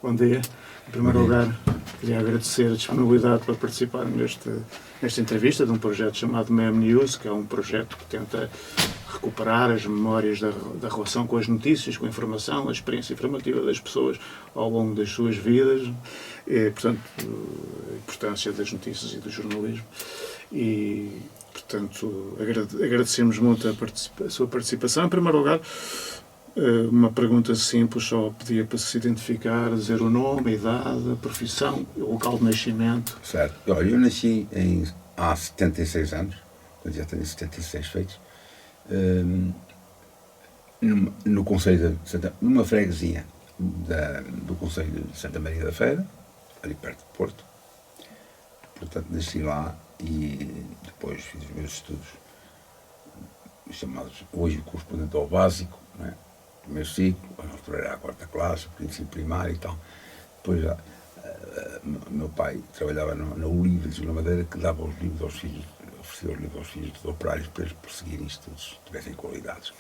Bom dia. Em primeiro lugar, queria agradecer a disponibilidade para participar nesta entrevista de um projeto chamado Mem News, que é um projeto que tenta recuperar as memórias da relação com as notícias, com a informação, a experiência informativa das pessoas ao longo das suas vidas, e, portanto, a importância das notícias e do jornalismo. E, portanto, agradecemos muito a sua participação. Em primeiro lugar, uma pergunta simples, só pedia para se identificar, dizer o nome, a idade, a profissão, o local de nascimento. Certo. Olha, eu nasci há 76 anos, quando já tenho 76 feitos, no Conselho de numa freguesia do Conselho de Santa Maria da Feira, ali perto de Porto. Portanto, nasci lá e depois fiz os meus estudos chamados hoje correspondente ao básico, não é? Primeiro ciclo, na altura era a quarta classe, princípio primário e tal. Depois já, meu pai trabalhava na Oliva de Gila Madeira, que dava os livros aos filhos, oferecia os livros aos filhos dos operários para eles prosseguirem estudos, tivessem qualidades.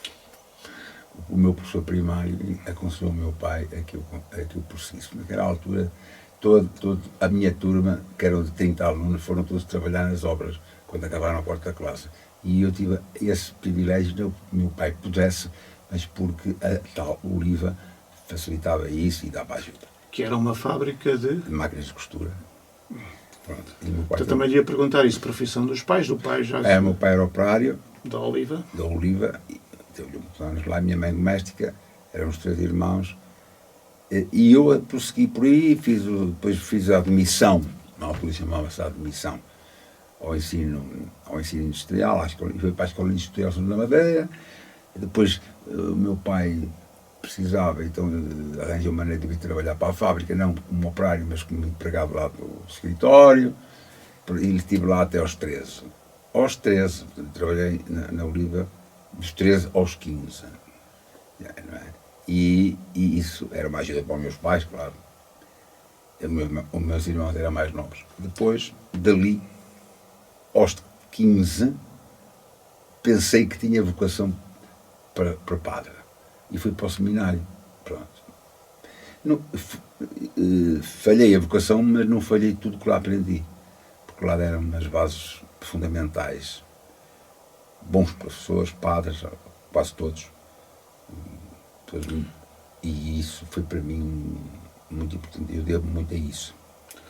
O meu professor primário aconselhou o meu pai a que eu prosseguisse. Naquela altura, toda a minha turma, que eram de 30 alunos, foram todos trabalhar nas obras, quando acabaram a quarta classe. E eu tive esse privilégio de que meu pai pudesse, mas porque a tal Oliva facilitava isso e dava ajuda. Que era uma fábrica de máquinas de costura. Pronto. E meu pai então também ia perguntar isso, profissão dos pais, do pai já... meu pai era operário. Da Oliva. Da Oliva, e teve muitos anos lá, minha mãe doméstica, éramos 3 irmãos, e eu prossegui por aí, depois fiz a admissão, na altura chamava-se a admissão, ao ensino industrial, fui para a Escola Industrial de Santa Madeira. Depois o meu pai precisava, então arranjou maneira de vir trabalhar para a fábrica, não como operário, mas como empregado lá do escritório, e estive lá até aos 13. Aos 13, trabalhei na Oliva dos 13 aos 15. Não é? E isso era uma ajuda para os meus pais, claro. Os meus irmãos eram mais novos. Depois, dali, aos 15, pensei que tinha vocação para padre. E fui para o seminário. Pronto. Falhei a vocação, mas não falhei tudo que lá aprendi. Porque lá deram umas bases fundamentais. Bons professores, padres, quase todos. E isso foi para mim muito importante. Eu devo muito a isso.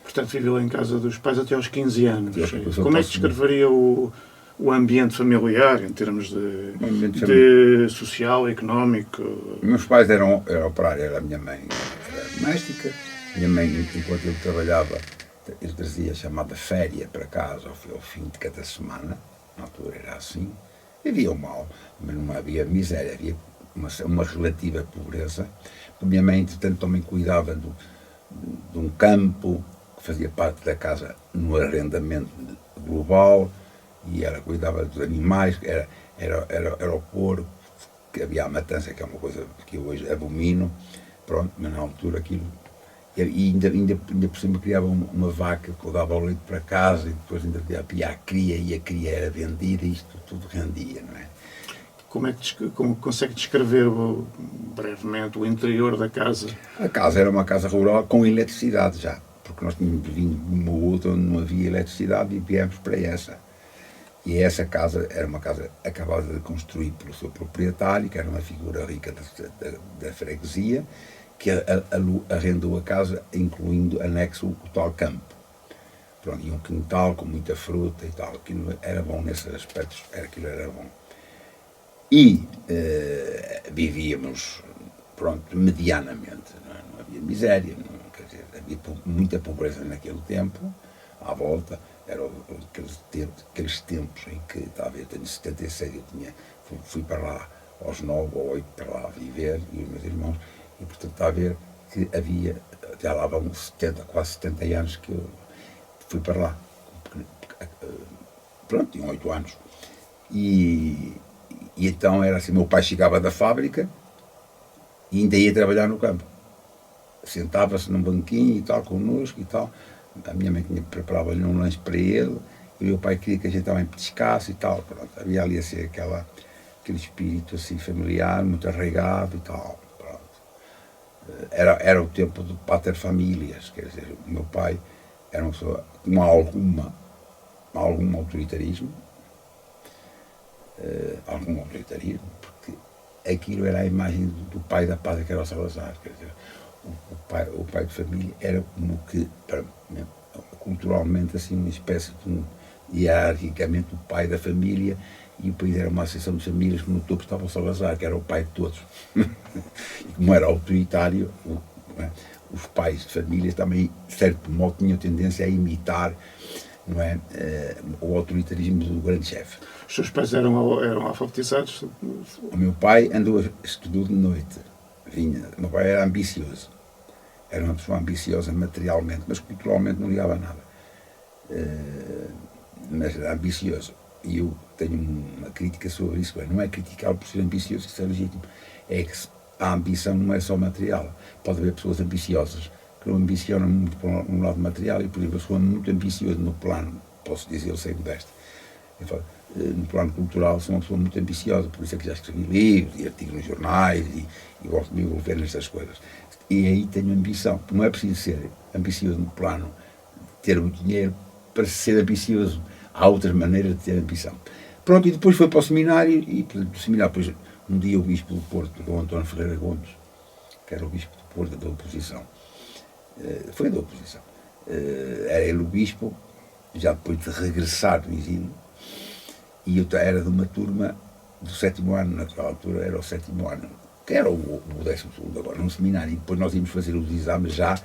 Portanto, viveu em casa dos pais até aos 15 anos. Como é que descreveria o ambiente familiar, em termos de social, económico? Meus pais eram operários, a minha mãe era doméstica. Minha mãe, enquanto eu trabalhava, ele trazia a chamada féria para casa ao fim de cada semana. Na altura era assim. Havia o mal, mas não havia miséria, havia uma relativa pobreza. A minha mãe, entretanto, também cuidava de um campo que fazia parte da casa no arrendamento global, e ela cuidava dos animais, era o porco, que havia a matança, que é uma coisa que eu hoje abomino, pronto, mas na altura aquilo... E ainda por cima criava uma vaca que dava o leite para casa, e depois ainda havia a cria, e a cria era vendida, e isto tudo rendia, não é? Como consegue descrever brevemente o interior da casa? A casa era uma casa rural com eletricidade já, porque nós tínhamos vindo de uma outra onde não havia eletricidade e viemos para essa. E essa casa era uma casa acabada de construir pelo seu proprietário, que era uma figura rica da freguesia, que arrendou a casa, incluindo anexo o tal campo. Pronto, e um quintal com muita fruta e tal. Aquilo era bom nesses aspectos, aquilo era bom. E vivíamos, pronto, medianamente. Não havia miséria, quer dizer, havia muita pobreza naquele tempo, à volta. Eram aqueles tempos em que, está a ver, tenho 76, fui para lá aos 9 ou 8 para lá viver, e os meus irmãos, e portanto está a ver que havia, já lá vão quase 70 anos que eu fui para lá. Pronto, tinham 8 anos. E então era assim, meu pai chegava da fábrica e ainda ia trabalhar no campo. Sentava-se num banquinho e tal, connosco e tal. A minha mãe preparava-lhe um lanche para ele, e o meu pai queria que a gente também petiscasse e tal. Pronto, havia ali assim aquele espírito assim familiar, muito arraigado e tal. Pronto. Era o tempo do pater familias, quer dizer, o meu pai era uma pessoa com algum autoritarismo, porque aquilo era a imagem do pai da pátria, que era o Salazar, quer dizer, o pai de família era como que, culturalmente, assim, uma espécie de, hierarquicamente, o pai da família, e o país era uma associação de famílias que no topo estava o Salazar, que era o pai de todos. E como era autoritário, os pais de famílias também, de certo modo, tinham tendência a imitar, não é, o autoritarismo do grande chefe. Os seus pais eram alfabetizados? O meu pai estudou de noite. O meu pai era ambicioso. Era uma pessoa ambiciosa materialmente, mas culturalmente não ligava a nada. Mas era ambicioso. E eu tenho uma crítica sobre isso. Não é criticá-lo por ser ambicioso, que isso é legítimo. É que a ambição não é só material. Pode haver pessoas ambiciosas que não ambicionam muito para um lado material, e, por exemplo, eu sou muito ambicioso no plano, posso dizer, eu sei modeste. No plano cultural, sou uma pessoa muito ambiciosa, por isso é que já escrevi livros e artigos nos jornais e gosto de me envolver nestas coisas. E aí tenho ambição. Não é preciso ser ambicioso no plano de ter muito dinheiro para ser ambicioso. Há outras maneiras de ter ambição. Pronto, e depois foi para o seminário, e do seminário, depois, um dia o bispo do Porto, o António Ferreira Gomes, que era o bispo do Porto da oposição, foi da oposição, era ele o bispo, já depois de regressar do exílio, e eu era de uma turma do 7º ano, naquela altura era o 7º ano, que era o 12º agora, no seminário, e depois nós íamos fazer os exames já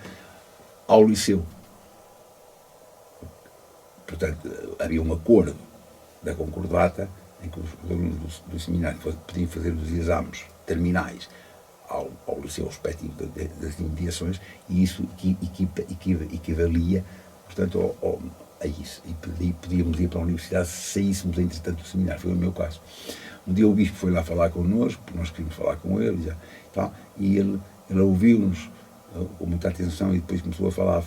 ao liceu. Portanto, havia um acordo da concordata em que os alunos do seminário podiam fazer os exames terminais ao liceu respectivo das imediações, e isso equivalia, portanto, a isso. E podíamos ir para a universidade se saíssemos, entretanto, do seminário. Foi o meu caso. Um dia o bispo foi lá falar connosco, porque nós queríamos falar com ele, e ele ouviu-nos com muita atenção, e depois começou a falar,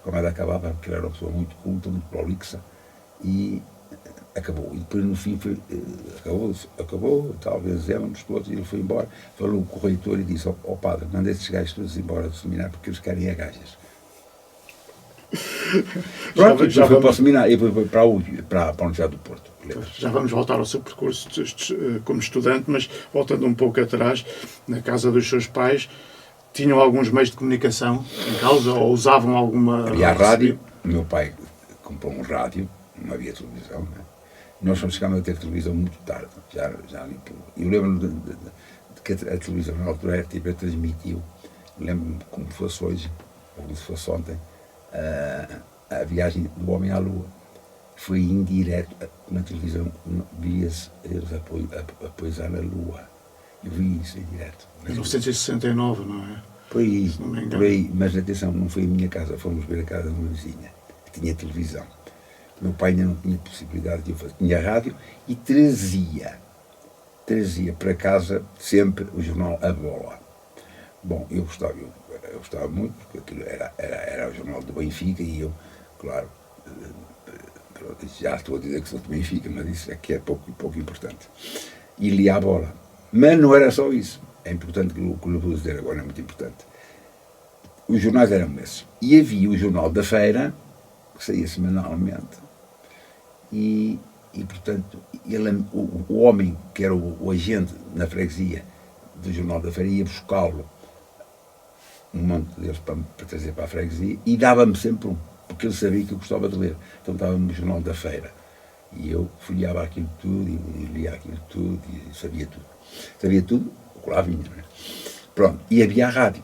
como era acabava, porque ele era uma pessoa muito culta, muito prolixa, e acabou. E depois, no fim, acabou, talvez éramos todos, e ele foi embora, falou com o reitor e disse: ó padre, mandei estes gajos todos embora do seminário porque eles querem gajas. Pronto, já foi para o seminário, e foi para a Universidade do Porto. Já vamos voltar ao seu percurso como estudante, mas voltando um pouco atrás, na casa dos seus pais, tinham alguns meios de comunicação em causa, ou usavam alguma... Havia a rádio, o meu pai comprou um rádio, não havia televisão, né? Nós só chegámos a ter televisão muito tarde, eu lembro de que a televisão na altura, a RTP transmitiu, lembro-me como fosse hoje, ou como se fosse ontem, a viagem do homem à Lua. Foi indireto, na televisão via-se eles a poisar na Lua. Eu vi isso em direto. Em 1969, não é? Por aí, mas atenção, não foi a minha casa, fomos ver a casa de uma vizinha, que tinha televisão. O meu pai ainda não tinha possibilidade de o fazer, tinha rádio, e trazia para casa sempre o jornal A Bola. Bom, eu gostava muito, porque aquilo era o jornal do Benfica, e eu, claro, já estou a dizer que sou do Benfica, mas isso é que é pouco importante. E lia A Bola. Mas não era só isso. É importante que o que eu vou dizer agora é muito importante. Os jornais eram esses. E havia o Jornal da Feira, que saía semanalmente, e portanto, o homem que era o agente na freguesia do Jornal da Feira ia buscá-lo, um monte deles para trazer para a freguesia, e dava-me sempre um, porque ele sabia que eu gostava de ler. Então dava-me o Jornal da Feira. E eu folheava aquilo tudo, e lia aquilo tudo, e sabia tudo. Sabia tudo, o que lá vinha, não é? Pronto, e havia a rádio.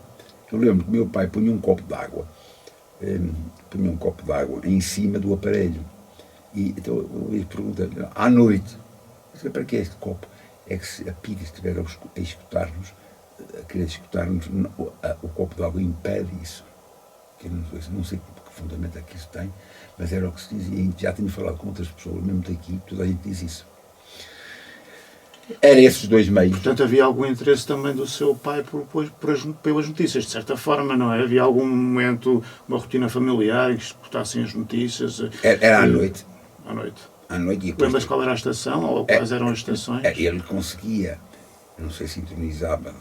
Eu lembro que o meu pai punha um copo d'água em cima do aparelho. E então eu perguntei-lhe, à noite, para que é este copo? É que se a pilha estiver a escutar-nos, a querer escutar-nos, o copo d'água impede isso. Que eu não sei que fundamento é que isso tem, mas era o que se dizia. E já tenho falado com outras pessoas, mesmo daqui, toda a gente diz isso. Eram esses dois meios. Portanto, havia algum interesse também do seu pai pelas notícias, de certa forma, não é? Havia algum momento, uma rotina familiar em que escutassem as notícias? Era à noite. À noite. À noite. Lembras qual era a estação, ou quais eram as estações? Ele conseguia não sei se sintonizava,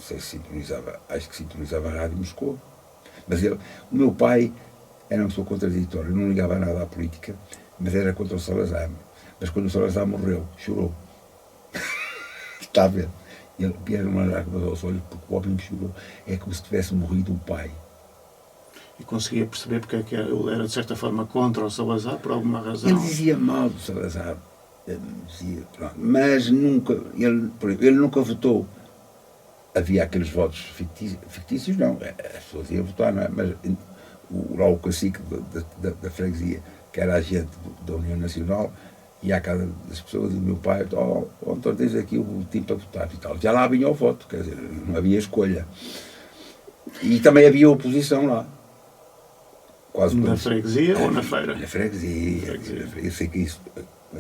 acho que sintonizava a Rádio Moscou. Mas o meu pai era uma pessoa contraditória, não ligava nada à política, mas era contra o Salazar. Mas quando o Salazar morreu, chorou. Está a ver? Ele era uma lágrima aos olhos porque o homem chorou. É como se tivesse morrido o pai. E conseguia perceber porque é que ele era, de certa forma, contra o Salazar, por alguma razão. Ele dizia mal do Salazar, dizia, pronto, mas nunca, ele nunca votou. Havia aqueles votos fictícios não, as pessoas iam votar, não é? Mas lá o cacique da freguesia, que era agente da União Nacional, ia à casa das pessoas e o meu pai, António, tens aqui o time para votar e tal. Já lá vinha o voto, quer dizer, não havia escolha. E também havia oposição lá. Quase na freguesia ou na feira? Na freguesia. Eu sei que isso,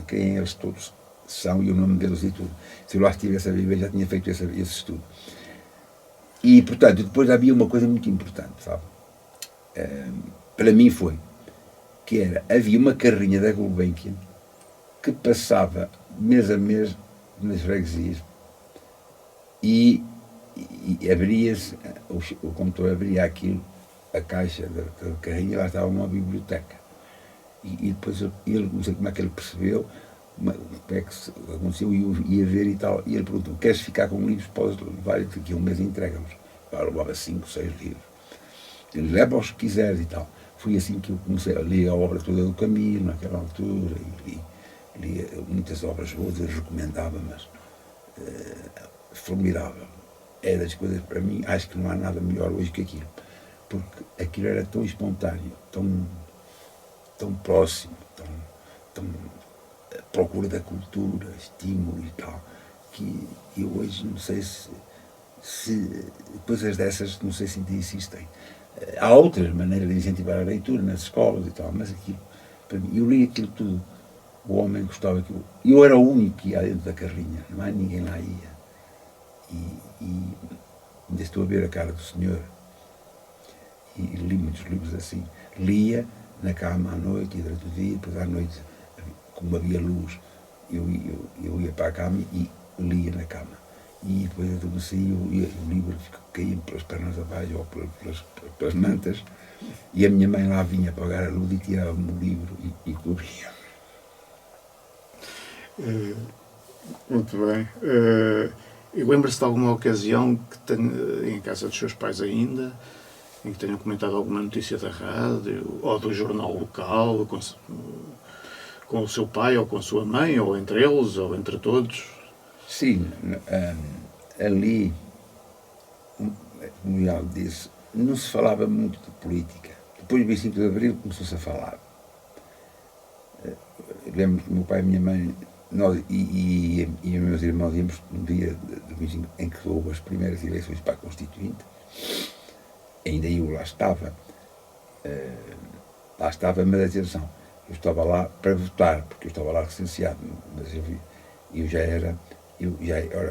quem eles todos são e o nome deles e tudo. Se eu lá estivesse a viver, já tinha feito esse estudo. E, portanto, depois havia uma coisa muito importante, sabe? Para mim foi, que era, havia uma carrinha da Gulbenkian que passava mês a mês nas freguesias e abria-se, o condutor abria aquilo, a caixa da carrinha, lá estava uma biblioteca. E depois ele, não sei como é que ele percebeu, como é que aconteceu, ia ver e tal, e ele perguntou, queres ficar com livros? Podes levar, e daqui a um mês entregamos. Eu levava 5, 6 livros. Ele leva os que quiseres e tal. Foi assim que eu comecei a ler a obra toda do Camilo, naquela altura, e li muitas obras boas, eu recomendava, mas formidável. É das coisas, para mim, acho que não há nada melhor hoje que aquilo. Porque aquilo era tão espontâneo, tão próximo, tão à procura da cultura, estímulo e tal, que eu hoje não sei se coisas dessas, não sei se ainda existem. Há outras maneiras de incentivar a leitura nas escolas e tal, mas aquilo, para mim, eu li aquilo tudo. O homem gostava daquilo. Eu era o único que ia dentro da carrinha, não há ninguém lá ia. E ainda estou a ver a cara do senhor. E li muitos livros assim. Lia na cama à noite e durante o dia, depois à noite, como havia luz, eu ia para a cama e lia na cama. E depois eu adormeci, o livro caía pelas pernas abaixo ou pelas mantas, e a minha mãe lá vinha apagar a luz e tirava-me o livro e cobria. Muito bem. E lembra-se de alguma ocasião que tenha, em casa dos seus pais ainda, em que tenham comentado alguma notícia da rádio ou do jornal local com o seu pai ou com a sua mãe, ou entre eles, ou entre todos? Sim, ali, como já disse, não se falava muito de política. Depois do 25 de Abril começou-se a falar. Lembro que o meu pai e a minha mãe, nós e meus irmãos íamos no dia do 25 em que houve as primeiras eleições para a Constituinte. Ainda eu lá estava, mas atenção, eu estava lá para votar, porque eu estava lá licenciado, mas eu já era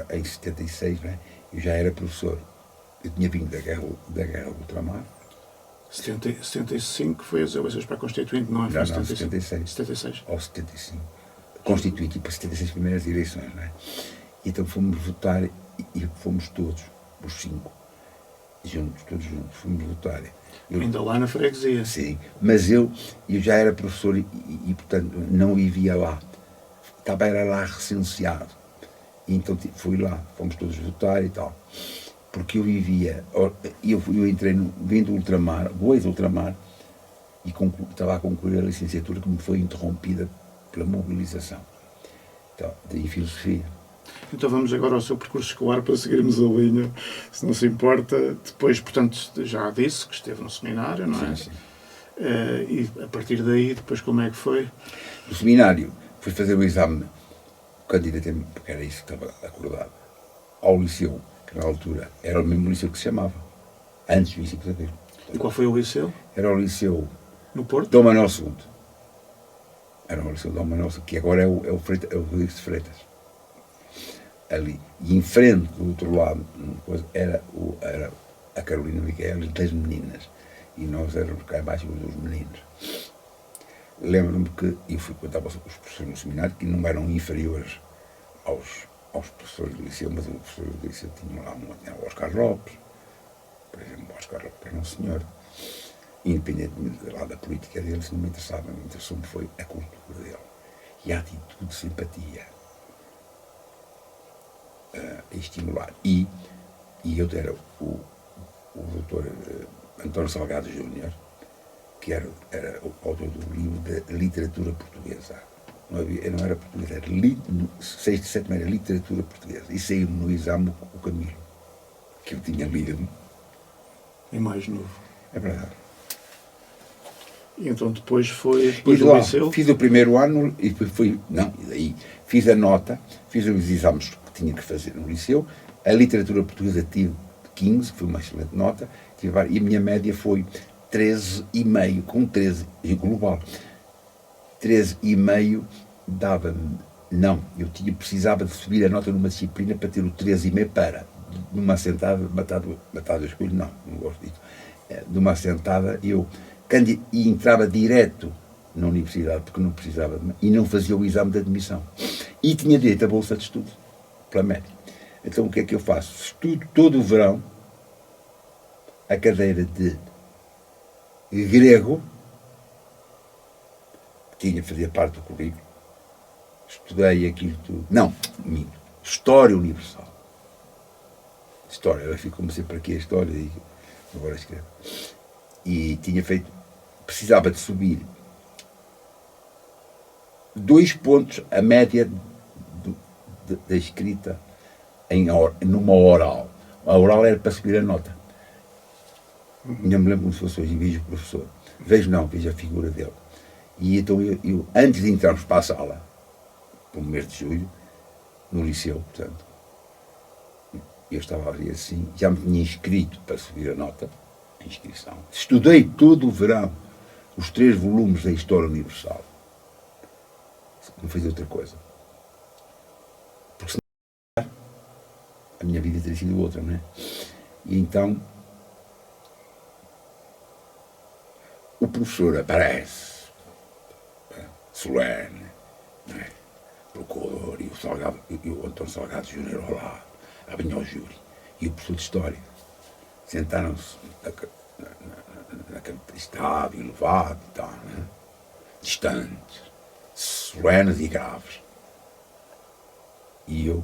em 76, né, eu já era professor. Eu tinha vindo da guerra do ultramar. 75 foi as eleições para a Constituinte, não é? Não, 76. 76. Ou 75. Constituinte, e para 76 primeiras eleições, não é? Então fomos votar e fomos todos, os 5, todos juntos, fomos votar. Ainda lá na freguesia. Sim, mas eu já era professor e portanto, não vivia lá. Estava era lá recenseado. E então fui lá, fomos todos votar e tal. Porque eu vivia, eu entrei vim do ultramar, vou do ultramar, e estava a concluir a licenciatura que me foi interrompida pela mobilização. Então, em filosofia. Então vamos agora ao seu percurso escolar para seguirmos a linha, se não se importa. Depois, portanto, já disse que esteve no seminário, não é? Sim. E a partir daí, depois como é que foi? No seminário, fui fazer o exame, candidatei-me, porque era isso que estava acordado, ao liceu, que na altura era o mesmo liceu que se chamava, antes do 25 de Abril. E qual foi o liceu? Era o liceu No Porto? Dom Manuel II. Era o liceu Dom Manuel II, que agora é o Rodrigues de Freitas. Ali. E em frente, do outro lado, era a Carolina Micaelis das meninas. E nós éramos cá embaixo dos meninos. Lembro-me que eu frequentava os professores no seminário que não eram inferiores aos professores do liceu, mas o professor do liceu tinha lá tinha o Oscar Lopes, por exemplo, o Oscar Lopes era um senhor, independentemente lá da política dele, se não me interessava, me interessou-me foi a cultura dele e a atitude de simpatia a estimular. E eu era o doutor António Salgado Júnior, que era o autor do livro da literatura portuguesa. Não era portuguesa, era sexto e sétimo era literatura portuguesa. E saiu no exame o Camilo, que eu tinha lido. É mais novo. É verdade. E então depois do lá, liceu? fiz o primeiro ano e depois e daí fiz a nota, fiz os exames que tinha que fazer no liceu. A literatura portuguesa tive 15, que foi uma excelente nota, e a minha média foi 13,5, com 13 em global. 13,5 dava-me. Não, precisava de subir a nota numa disciplina para ter o 13,5 para, numa sentada, batado escolho, não gosto disso. De uma sentada, e entrava direto na universidade, porque não precisava, e não fazia o exame de admissão. E tinha direito a bolsa de estudo, pela média. Então o que é que eu faço? Estudo todo o verão a cadeira de grego, que fazia parte do currículo. Estudei aquilo tudo. Não, minto. História Universal. História, ela ficou-me sempre aqui a história e agora escrevo. E tinha feito, precisava de subir 2 pontos a média da escrita numa oral. A oral era para subir a nota. Não me lembro como se fosse hoje, vejo o professor. Vejo a figura dele. E então eu antes de entrarmos para a sala, no mês de julho, no liceu, portanto, eu estava ali assim, já me tinha inscrito para subir a nota, a inscrição. Estudei todo o verão os 3 volumes da História Universal. Não fiz outra coisa. Porque senão a minha vida teria sido outra, não é? E então o professor aparece, solene, não é? Procurador, e o António Salgado Júnior ao lado, vinha ao júri, e o professor de História. Sentaram-se naquele estádio elevado e tal, né? Distantes, solenes e graves. E eu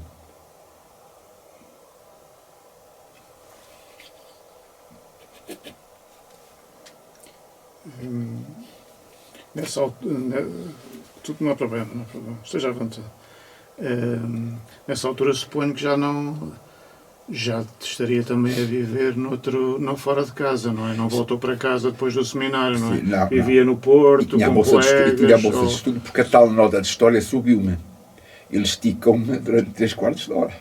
nessa altura, tudo não há problema, esteja à vontade. Nessa altura suponho que já estaria também a viver não fora de casa, não é? Não voltou para casa depois do seminário, não é? Sim, não, vivia no Porto, com colegas. Tinha a bolsa de estudo, porque a tal nota de História subiu-me. Ele esticou-me durante 3/4 de hora.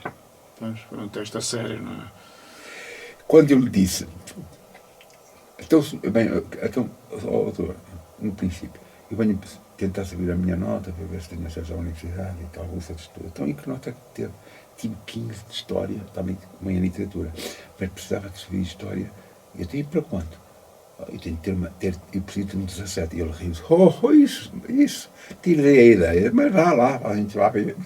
Pois, foi um teste a sério, não é? Quando eu lhe disse, doutor, no princípio, eu venho tentar subir a minha nota para ver se tenho acesso à universidade e tal, bolsa de estudo. Então, e que nota que teve? Tive 15 de História, também como em literatura, mas precisava de subir História. Eu tenho para quanto? Eu tenho que eu preciso ter um 17. E ele riu-se, isso, tirei a ideia, mas vá lá, a gente vai ver.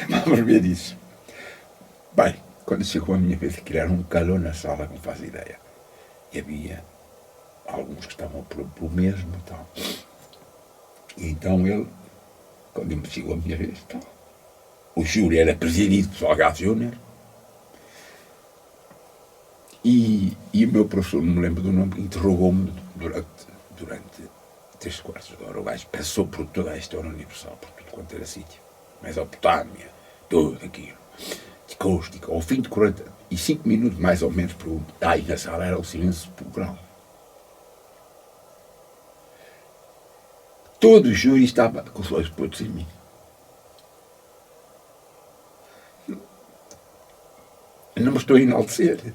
Vamos ver isso. Bem, quando chegou a minha vez de criar um calor na sala, como faz ideia, e havia alguns que estavam pelo mesmo e tal. E então ele, quando me chegou a minha vez, tal, o júri era presidido por Salgado Júnior, e o meu professor, não me lembro do nome, interrogou-me durante 3/4 de hora. O gajo passou por toda a História Universal, por tudo quanto era sítio, Mesopotâmia, tudo aquilo. Ticou, ao fim de 45 minutos, mais ou menos, aí na sala era o silêncio sepulcral. Todo o júri estava com os olhos postos em mim. Não me estou a enaltecer.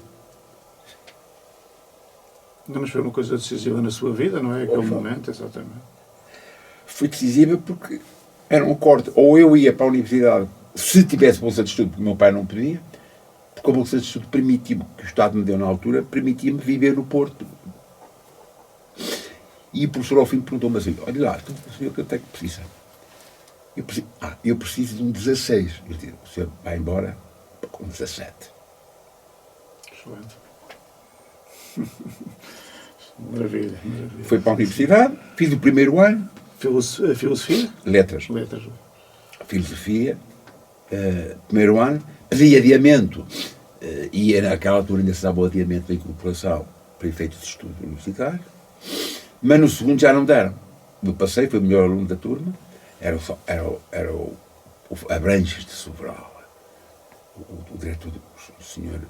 Não, mas foi uma coisa decisiva na sua vida, não é? Aquele momento, exatamente. Foi decisiva porque era um corte. Ou eu ia para a universidade, se tivesse bolsa de estudo, porque o meu pai não podia, porque a bolsa de estudo permitia-me, que o Estado me deu na altura, permitia-me viver no Porto. E o professor ao fim perguntou-me assim, olha lá, tu o que eu tenho que precisar? Eu preciso de um 16. Eu digo, o senhor vai embora com 17. Excelente. Maravilha, maravilha. Fui para a universidade, fiz o primeiro ano. Filosofia? Letras. Letras. Filosofia, primeiro ano, pedi adiamento, e naquela altura ainda se dava o adiamento da incorporação para efeitos de estudo universitário, mas no segundo já não deram. Eu passei, fui o melhor aluno da turma, era o Abranches de Sobral, o diretor, o senhor,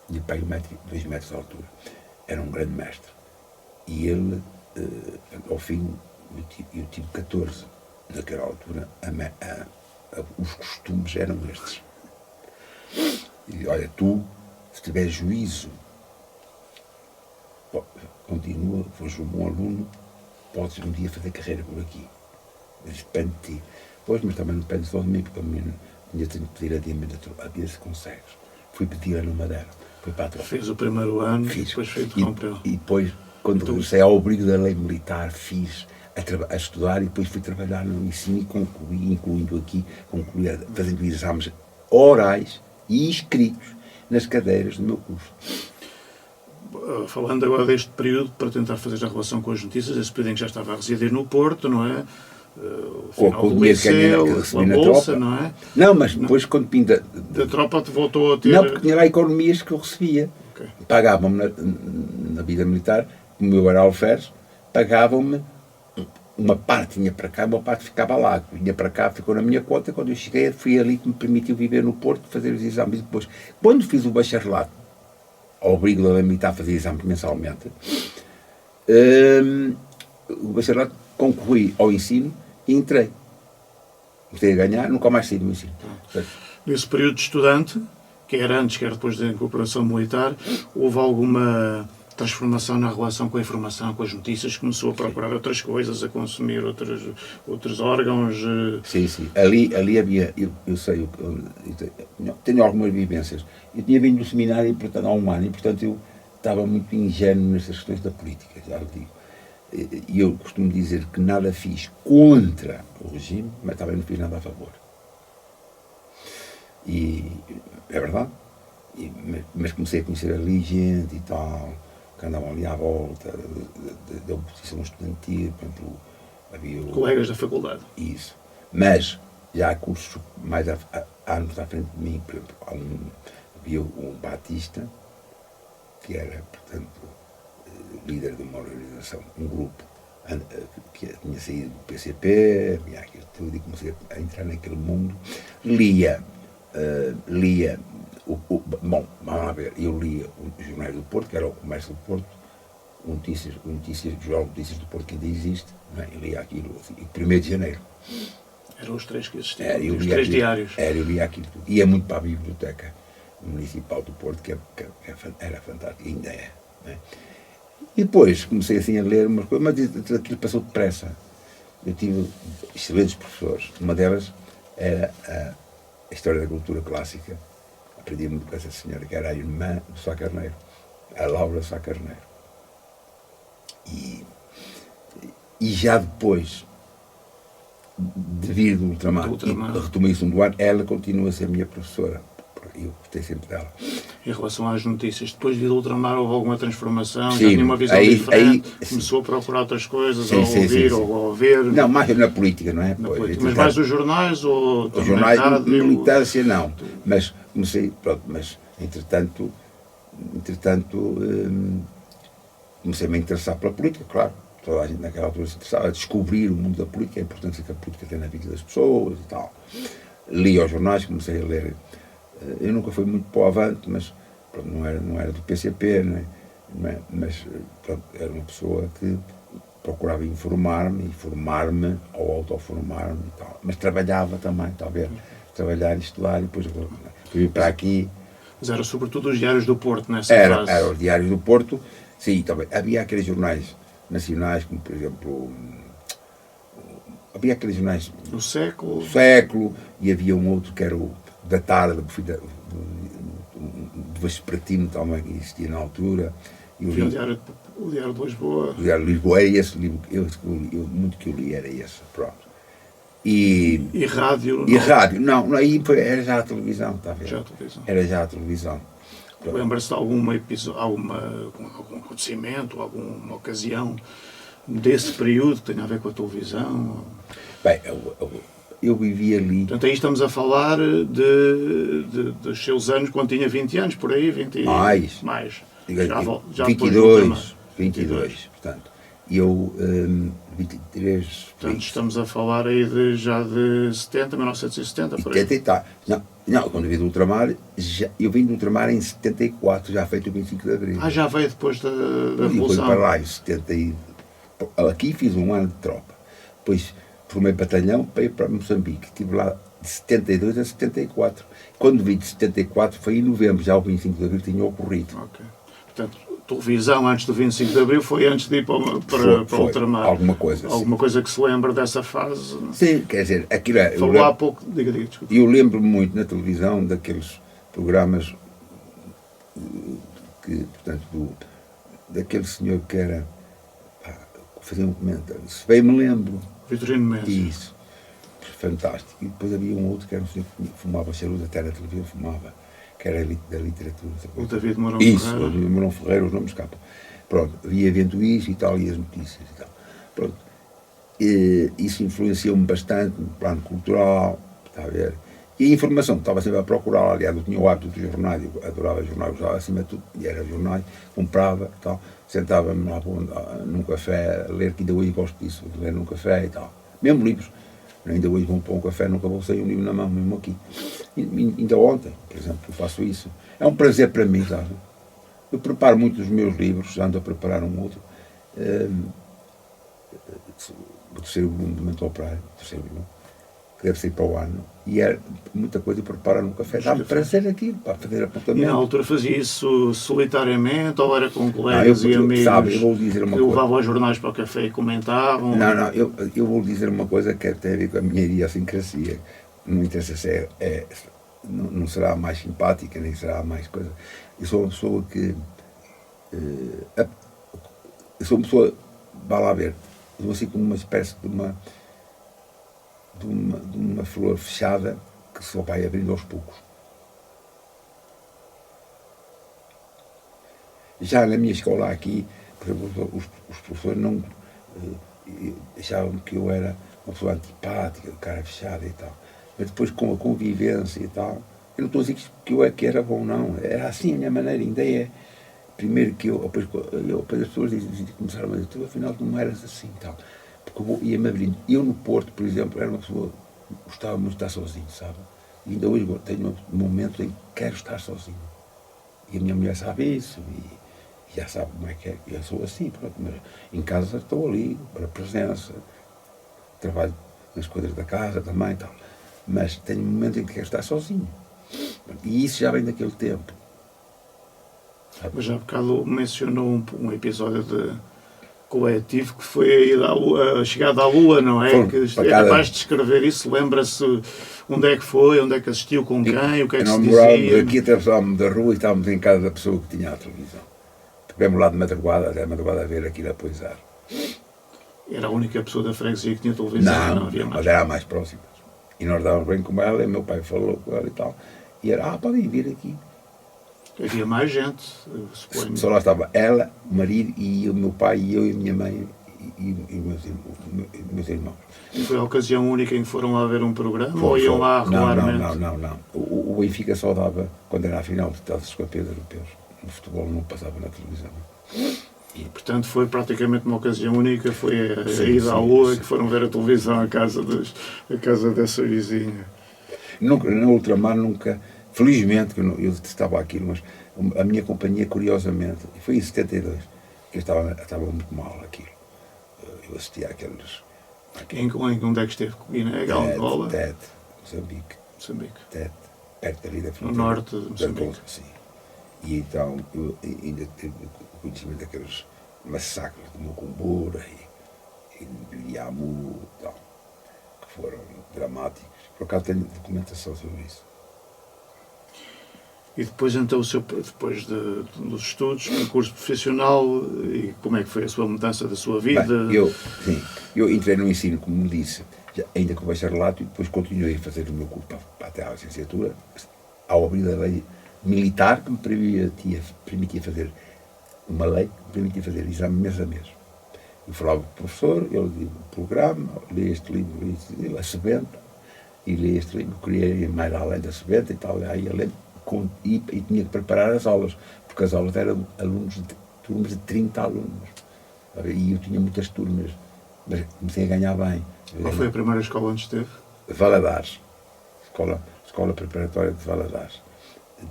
de pai 2 metros de altura, era um grande mestre. E ele, ao fim, eu tive 14. Naquela altura, os costumes eram estes. E olha, tu, se tiveres juízo, continua, fores um bom aluno, podes um dia fazer carreira por aqui. Mas depende de ti. Pois, mas também não depende só de mim, porque a minha tenho que pedir adiamento a ver se consegues. Fui pedir a numa dela, fui para a tropa. Fez o primeiro ano, Fiz. depois foi interrompeu. E depois, quando regressei ao abrigo da lei militar, fiz a estudar e depois fui trabalhar no ensino e concluí, fazendo exames orais e escritos nas cadeiras do meu curso. Falando agora deste período, para tentar fazer a relação com as notícias, esse período em que já estava a residir no Porto, não é? O final Com o do dinheiro que liceu, recebi a na bolsa, tropa. não é? Não, mas depois quando vim Da tropa te voltou a ter... Não, porque tinha lá economias que eu recebia. Okay. Pagavam-me na vida militar, como eu era alferes, pagavam-me uma parte vinha para cá, uma parte ficava lá. Vinha para cá, ficou na minha conta. Quando eu cheguei, foi ali que me permitiu viver no Porto, fazer os exames. E depois, quando fiz o bacharelato, ao abrigo da lei militar, fazia exames mensalmente, o bacharelato concorri ao ensino e entrei. Gostei de ganhar, nunca mais saí do ensino. Nesse período de estudante, quer antes, quer depois da incorporação militar, houve alguma transformação na relação com a informação, com as notícias? Começou a procurar outras coisas, a consumir outros órgãos? Sim, sim. Ali havia, eu sei, tenho algumas vivências. Eu tinha vindo do seminário, portanto, há um ano, e portanto eu estava muito ingênuo nestas questões da política, já lhe digo. E eu costumo dizer que nada fiz contra o regime, mas também não fiz nada a favor. E é verdade. Mas comecei a conhecer ali gente e tal, que andavam ali à volta da oposição estudantil, por exemplo, havia colegas da faculdade. Isso. Mas já há cursos mais anos à frente de mim, por exemplo, havia um Batista, que era, portanto, líder de uma organização, um grupo que tinha saído do PCP, havia aquilo tudo, e comecei a entrar naquele mundo. Lia, bom, vamos lá ver, eu lia os jornais do Porto, que era o Comércio do Porto, o Jornal de Notícias do Porto, que ainda existe, não é? Eu lia aquilo, assim, 1º de janeiro. Eram os 3 que existiam, os 3 diários. Eu lia aquilo tudo. Ia muito para a Biblioteca Municipal do Porto, que era fantástico, ainda é. Não é? E depois comecei assim a ler umas coisas, mas aquilo passou depressa. Eu tive excelentes professores. Uma delas era a História da Cultura Clássica. Aprendi muito com essa senhora, que era a irmã do Sá Carneiro, a Laura Sá Carneiro. E já depois de vir do Ultramar, e retomei o segundo ano, ela continua a ser minha professora. Eu gostei sempre dela. Em relação às notícias, depois de vir do Ultramar houve alguma transformação? Sim, já tinha uma visão diferente? Sim. Começou a procurar outras coisas, Sim, ou ouvir, sim. ou a ver? Não, mais na política, não é? Na política. Mas mais os jornais? Ou os jornais, militância, não. Mas comecei, pronto, mas entretanto comecei-me a interessar pela política, claro. Toda a gente naquela altura se interessava a descobrir o mundo da política, a importância que a política tem na vida das pessoas e tal. Li os jornais, comecei a ler. Eu nunca fui muito para o Avante, mas pronto, não era do PCP, não é? Mas pronto, era uma pessoa que procurava informar-me ou autoformar-me e tal. Mas trabalhava também, talvez. Trabalhar e estudar, e depois fui para aqui. Mas era sobretudo os diários do Porto nessa fase? Era os diários do Porto, sim, também. Havia aqueles jornais nacionais, como por exemplo, havia aqueles jornais do Século, e havia um outro que era o da tarde, do Vespertino também, que existia na altura. E o Diário de Lisboa. O Diário de Lisboa era esse livro, muito que eu li, era esse, pronto. E rádio? E rádio, não, aí era já a televisão, está a ver? Já a televisão. Era já a televisão. Lembra-se de algum acontecimento, alguma ocasião desse período que tenha a ver com a televisão? Bem, eu vivi ali. Portanto, aí estamos a falar dos seus anos quando tinha 20 anos, por aí, 20 mais. Já 22, portanto. E eu, 23... Portanto, estamos a falar aí já de 1970, por aí. 70 e tal. Não, quando eu vim do ultramar, eu vim do ultramar em 74, já feito o 25 de Abril. Já veio depois da Revolução. Revolução. Para lá, em 70 aqui fiz um ano de tropa. Depois formei batalhão para ir para Moçambique. Estive lá de 72 a 74. Quando vim de 74 foi em novembro, já o 25 de Abril tinha ocorrido. Ok. Portanto, televisão antes do 25 de Abril foi antes de ir para o ultramar. Alguma coisa. Alguma coisa que se lembra dessa fase? Sim, quer dizer, aquilo é... Falou há pouco... Diga, desculpa. Eu lembro-me muito na televisão daqueles programas que, portanto, daquele senhor que era... fazia um comentário. Se bem me lembro... Vitorino Mendes. Isso. Fantástico. E depois havia um outro que era um senhor que fumava charuto, até na televisão fumava, que era da literatura. O David Mourão Ferreira. Isso, o David Mourão Ferreira, os nomes escapam. Pronto, havia vendo isso e tal, e as notícias e tal. Pronto. Isso influenciou-me bastante no plano cultural, está a ver? E a informação, estava sempre a procurar, aliás, eu tinha o hábito dos jornais, eu adorava jornais, usava acima de tudo, e era jornais, comprava e tal, sentava-me lá num café a ler, que ainda hoje gosto disso, de ler num café e tal. Mesmo livros, ainda hoje vou para um café, nunca vou sair um livro na mão, mesmo aqui. E, ainda ontem, por exemplo, eu faço isso. É um prazer para mim, sabe? Eu preparo muito os meus livros, já ando a preparar um outro. O terceiro volume do Mental Praia, que deve ser para o ano. E é muita coisa de preparar num café. Dá-me prazer aquilo, para fazer apontamento. E na altura fazia isso solitariamente ou era com colegas e amigos? Sabe, eu vou dizer uma coisa. Levavam os jornais para o café e comentavam? Não, eu vou dizer uma coisa que tem a ver com a minha idiosincrasia. Não interessa se não será a mais simpática, nem será a mais coisa. Eu sou uma pessoa que... eu sou uma pessoa, vá lá ver, eu sou assim como uma espécie de uma flor fechada que só vai abrindo aos poucos. Já na minha escola aqui, por exemplo, os professores não achavam que eu era uma pessoa antipática, de cara fechada e tal. Mas depois com a convivência e tal, eu não estou a dizer que eu é que era bom, não. Era assim a minha maneira, ainda é. Primeiro que depois as pessoas começaram a dizer, tu afinal não eras assim e tal. Porque eu ia-me abrindo. Eu no Porto, por exemplo, era uma pessoa que gostava muito de estar sozinho, sabe? E ainda hoje tenho um momento em que quero estar sozinho. E a minha mulher sabe isso, e já sabe como é que é. Eu sou assim, pronto, mas em casa estou ali, para a presença, trabalho nas coisas da casa também e tal. Mas tenho um momento em que quero estar sozinho. E isso já vem daquele tempo. Sabe? Mas já há bocado mencionou um episódio de coletivo que foi a chegada à Lua, não é? É capaz de descrever isso? Lembra-se onde é que foi, onde é que assistiu, com quem, o que é que se dizia? Aqui atravessávamos da rua e estávamos em casa da pessoa que tinha a televisão. Tivemos lá de madrugada, até a madrugada a ver aquilo a poisar. Era a única pessoa da freguesia que tinha televisão? Não havia mais. Mas era a mais próxima. E nós dávamos bem com ela, e meu pai falou com ela e tal. E era, podem vir aqui. Havia mais gente, suponho. Só lá estava ela, o marido, e o meu pai, e eu e a minha mãe, e meus irmãos. E foi a ocasião única em que foram lá ver um programa, ou iam lá regularmente? Não. O Benfica só dava, quando era a final dos campeões europeus. O futebol não passava na televisão. E, portanto, foi praticamente uma ocasião única, foi a ida à Lua, que foram ver a televisão à casa dessa vizinha. Nunca, no ultramar, nunca... Felizmente, que eu estava aquilo, mas a minha companhia, curiosamente, foi em 72, que eu estava muito mal aquilo. Eu assistia àqueles... Onde é que esteve? Guiné, Angola? Tete, Moçambique. Tete, perto ali da fronteira. No norte de Moçambique. Sim. E então, eu ainda tive o conhecimento daqueles massacres de Mocumbura e de Liamu e tal, que foram dramáticos. Por acaso tenho documentação sobre isso. E depois, então, depois dos estudos, curso profissional, e como é que foi a sua mudança da sua vida? Bem, eu entrei no ensino, como me disse, ainda com bacharelato, e depois continuei a fazer o meu curso até à licenciatura, ao abrir a lei militar que me permitia fazer uma lei que me permitia fazer exame mês a mês. Eu falava com o professor, ele dizia o programa, li este livro, a sebenta, e li este livro, queria ir mais além da sebenta e tal, aí eu e tinha que preparar as aulas, porque as aulas eram turmas de 30 alunos, e eu tinha muitas turmas, mas comecei a ganhar bem. Qual foi a primeira escola onde esteve? Valadares, escola preparatória de Valadares,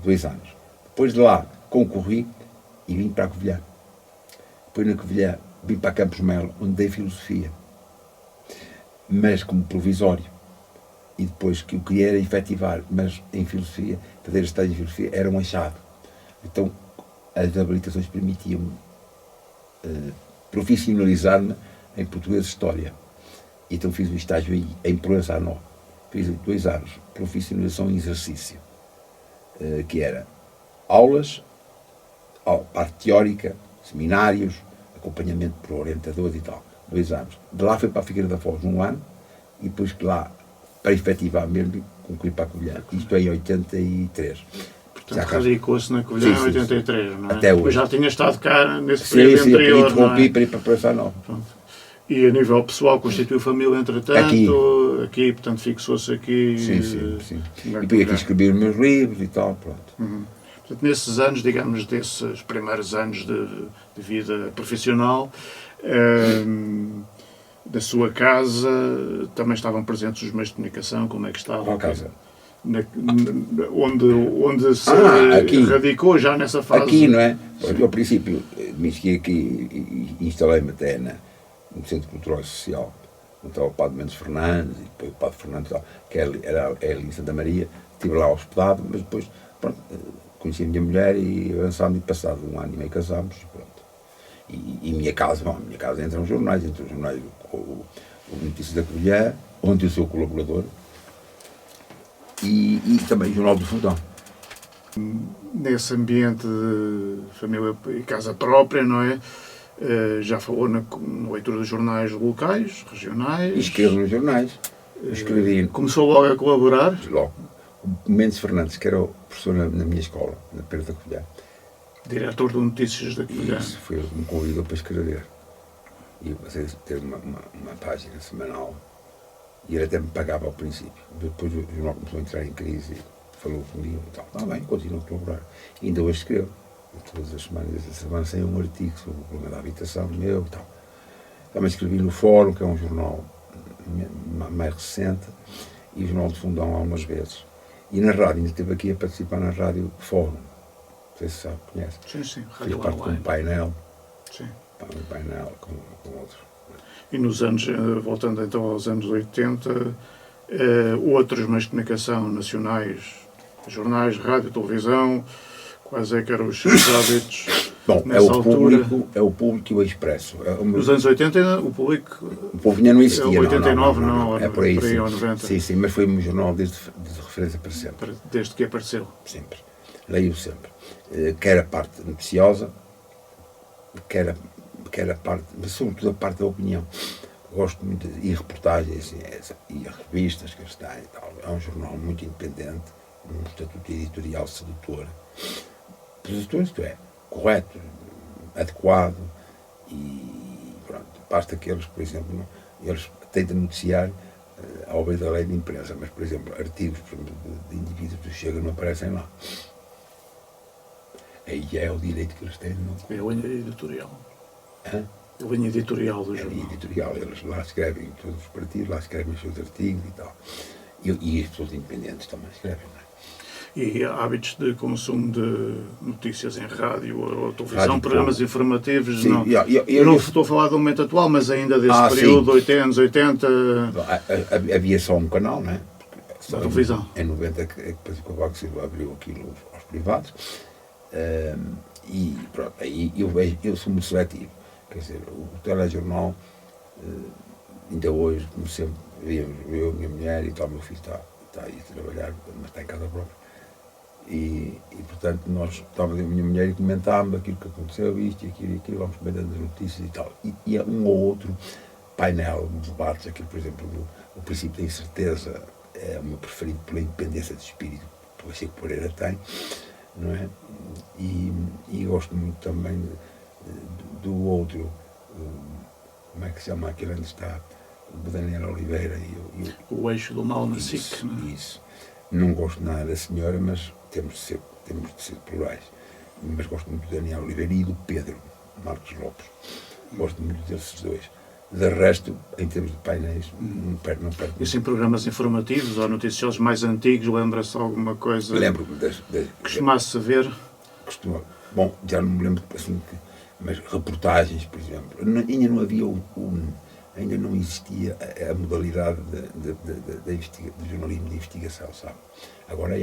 2 anos. Depois de lá concorri e vim para a Covilhã. Depois na Covilhã vim para Campos Melo, onde dei filosofia, mas como provisório. E depois que eu queria era efetivar, mas em filosofia, fazer estágio em filosofia era um achado. Então as habilitações permitiam-me profissionalizar-me em português e história. Então fiz o estágio aí, em Proença à Nó. Fiz 2 anos, profissionalização em exercício, que era aulas, parte teórica, seminários, acompanhamento por orientadores e tal. 2 anos. De lá fui para a Figueira da Foz 1 ano, e depois que lá, para efetivar mesmo, concluí para a Covilhã. Isto é em 83. Portanto, radicou-se na Covilhã em 83, não é? Até hoje. Mas já tinha estado cá nesse período anterior, e interrompi não é? para ir para Proença à Nó. E a nível pessoal, constituiu família entretanto? Aqui, portanto, fixou-se aqui. Sim. E depois aqui escrevi os meus livros e tal, pronto. Portanto, nesses anos, digamos, desses primeiros anos de vida profissional, da sua casa, também estavam presentes os meios de comunicação? Como é que estavam? Qual casa? Onde se radicou já nessa fase? Aqui, não é? Ao princípio, me cheguei aqui e instalei-me até no Centro Cultural e Social, onde estava o Padre Mendes Fernandes, e depois o Padre Fernandes, que era ali em Santa Maria. Estive lá hospedado, mas depois, pronto, conheci a minha mulher e avançámos, e passado 1 ano e meio casámos, pronto. E minha casa entra nos jornais, o Notícias da Covilhã, onde eu sou colaborador, e também o Jornal do Fundão. Nesse ambiente de família e casa própria, não é? Já falou na leitura dos jornais locais, regionais? E escrevo nos jornais. Escrevi. Começou logo a colaborar? Logo. O Mendes Fernandes, que era o professor na minha escola, na Pedra da Covilhã. Diretor do Notícias da Covilhã. Isso, foi ele que me convidou para escrever. E eu passei a ter uma página semanal, e ele até me pagava ao princípio. Depois o jornal começou a entrar em crise e falou comigo e tal. Está bem, continuo a colaborar. E ainda hoje escrevo. Todas as semanas, esta semana saiu um artigo sobre o problema da habitação meu e tal. Também escrevi no Fórum, que é um jornal mais recente, e o Jornal do Fundão algumas vezes. E na rádio, ainda esteve aqui a participar na rádio Fórum. Não sei se sabe, conhece. Sim. Fiz parte com um painel. Sim. Um painel com outros. E nos anos, voltando então aos anos 80, outros meios de comunicação nacionais, jornais, rádio, televisão, quais é que eram os seus hábitos? Bom, nessa altura? É o público e o expresso. Nos anos 80 o público... O povo ainda não existia. 89 não. É por aí, sim. Ou 90. Sim, mas foi um jornal de referência para sempre. Desde que apareceu. Sempre. Leio sempre. Quer a parte noticiosa, quer a parte, mas sobretudo a parte da opinião. Gosto muito e reportagens e revistas que eles têm e tal. É um jornal muito independente, um estatuto editorial sedutor. Sedutor, isto é, correto, adequado, e pronto, basta que eles, por exemplo, eles tentem noticiar a obra da lei de imprensa, mas, por exemplo, artigos de indivíduos do Chega não aparecem lá. Aí é o direito que eles têm. Não? É a linha editorial. Hã? A linha editorial do jornal. A linha editorial, eles lá escrevem, todos os partidos lá escrevem os seus artigos e tal. E as pessoas independentes também escrevem, não é? E hábitos de consumo de notícias em rádio ou televisão, Rádio, programas informativos, sim, não. Eu não estou a falar do momento atual, mas ainda desse período, 80. Havia só um canal, não é? Só televisão. Em 90, que depois o Cavaco Silva abriu aquilo aos privados. E pronto, aí eu sou muito seletivo. Quer dizer, o telejornal, ainda hoje, como sempre, víamos eu, minha mulher e tal, meu filho está aí a trabalhar, mas está em casa própria. E portanto, nós estávamos eu e a minha mulher e comentávamos aquilo que aconteceu, isto e aquilo, vamos comentando as notícias e tal. E um ou outro painel de debates, aquilo, por exemplo, o princípio da incerteza é o meu preferido pela independência de espírito que o Chico Pereira tem, não é? E gosto muito também do outro, como é que se chama aquele onde está o Daniel Oliveira O eixo do mal na SIC. isso, isso. Não gosto nada da senhora, mas temos de ser plurais. Mas gosto muito do Daniel Oliveira e do Pedro Marcos Lopes. Gosto muito desses dois. De resto, em termos de painéis, não perco. Isso em programas informativos ou noticiosos mais antigos, lembra-se alguma coisa? Lembro-me costumasse ver? Bom, já não me lembro assim, mas reportagens, por exemplo. Ainda não havia ainda não existia a modalidade do jornalismo de investigação, sabe? Agora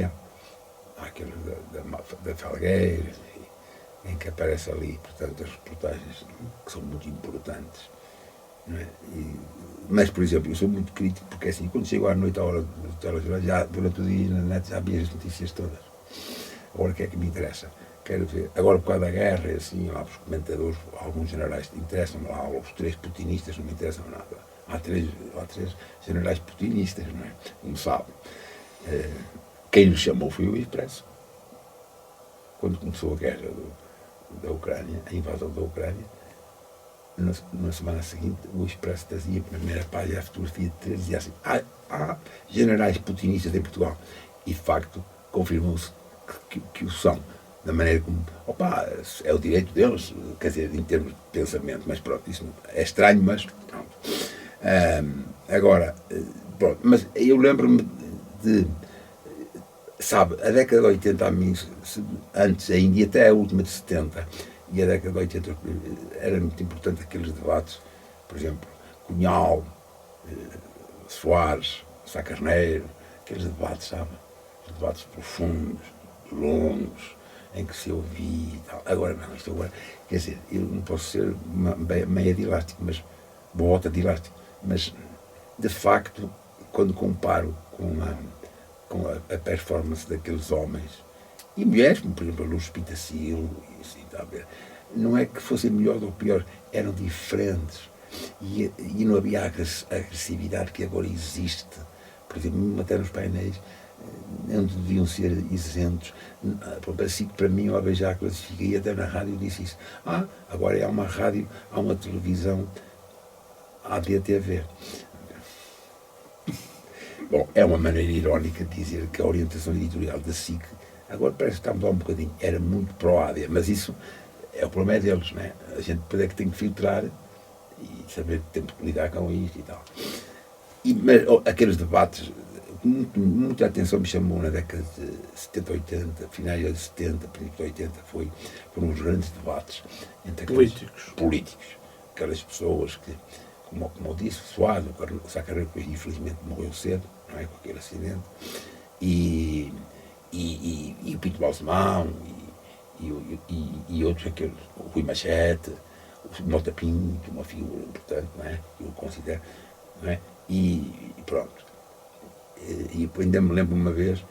há aqueles da Falgueira, em que aparece ali, portanto, as reportagens que são muito importantes. Não é? Mas, por exemplo, eu sou muito crítico, porque assim, quando chego à noite à hora do telejornal, já durante o dia na net já vi as notícias todas. Agora o que é que me interessa? Quero ver, agora por causa da guerra, assim, lá os comentadores, alguns generais interessam-me lá, os 3 putinistas não me interessam nada. Há três generais putinistas, não é? Como sabe. Quem nos chamou foi o Expresso. Quando começou a guerra da Ucrânia, a invasão da Ucrânia, na semana seguinte, o Expresso trazia a primeira página, a fotografia de 3, dizia assim: há generais putinistas em Portugal. E, de facto, confirmou-se que o são. Da maneira como, é o direito deles, quer dizer, em termos de pensamento, mas pronto, isso é estranho, mas pronto. Agora, pronto, mas eu lembro-me de, sabe, a década de 80 a mim, antes ainda, e até a última de 70, e a década de 80 era muito importante aqueles debates, por exemplo, Cunhal, Soares, Sá Carneiro, aqueles debates, sabe, os debates profundos, longos, em que se ouvia e tal. Agora não, isto agora, quer dizer, eu não posso ser meia de elástico, mas bota de elástico, mas de facto, quando comparo com a performance daqueles homens e mulheres, como por exemplo a Luz Pitacil, e assim, está a ver, não é que fossem melhor ou pior, eram diferentes e não havia a agressividade que agora existe, por exemplo, até nos painéis onde deviam ser isentos. Assim que para mim uma vez já classifiquei, e até na rádio disse isso. Agora há uma rádio, há uma televisão, há DTV. Bom, é uma maneira irónica de dizer que a orientação editorial da SIC, agora parece que está a mudar um bocadinho, era muito pró-ADA, mas isso é o problema deles, não é? A gente depois é que tem que filtrar e saber que temos que lidar com isto e tal. Mas aqueles debates, muita atenção me chamou na década de 70, 80, finais de 70, princípios de 80, foram os grandes debates entre políticos, aquelas pessoas que, como eu disse, Soares, o Sá Carneiro, que infelizmente morreu cedo, não é, com aquele acidente, e o Pinto Balsemão, e outros, aqueles, o Rui Machete, o Mota Pinto, uma figura importante, não é, que eu considero, não é, e pronto. E ainda me lembro uma vez,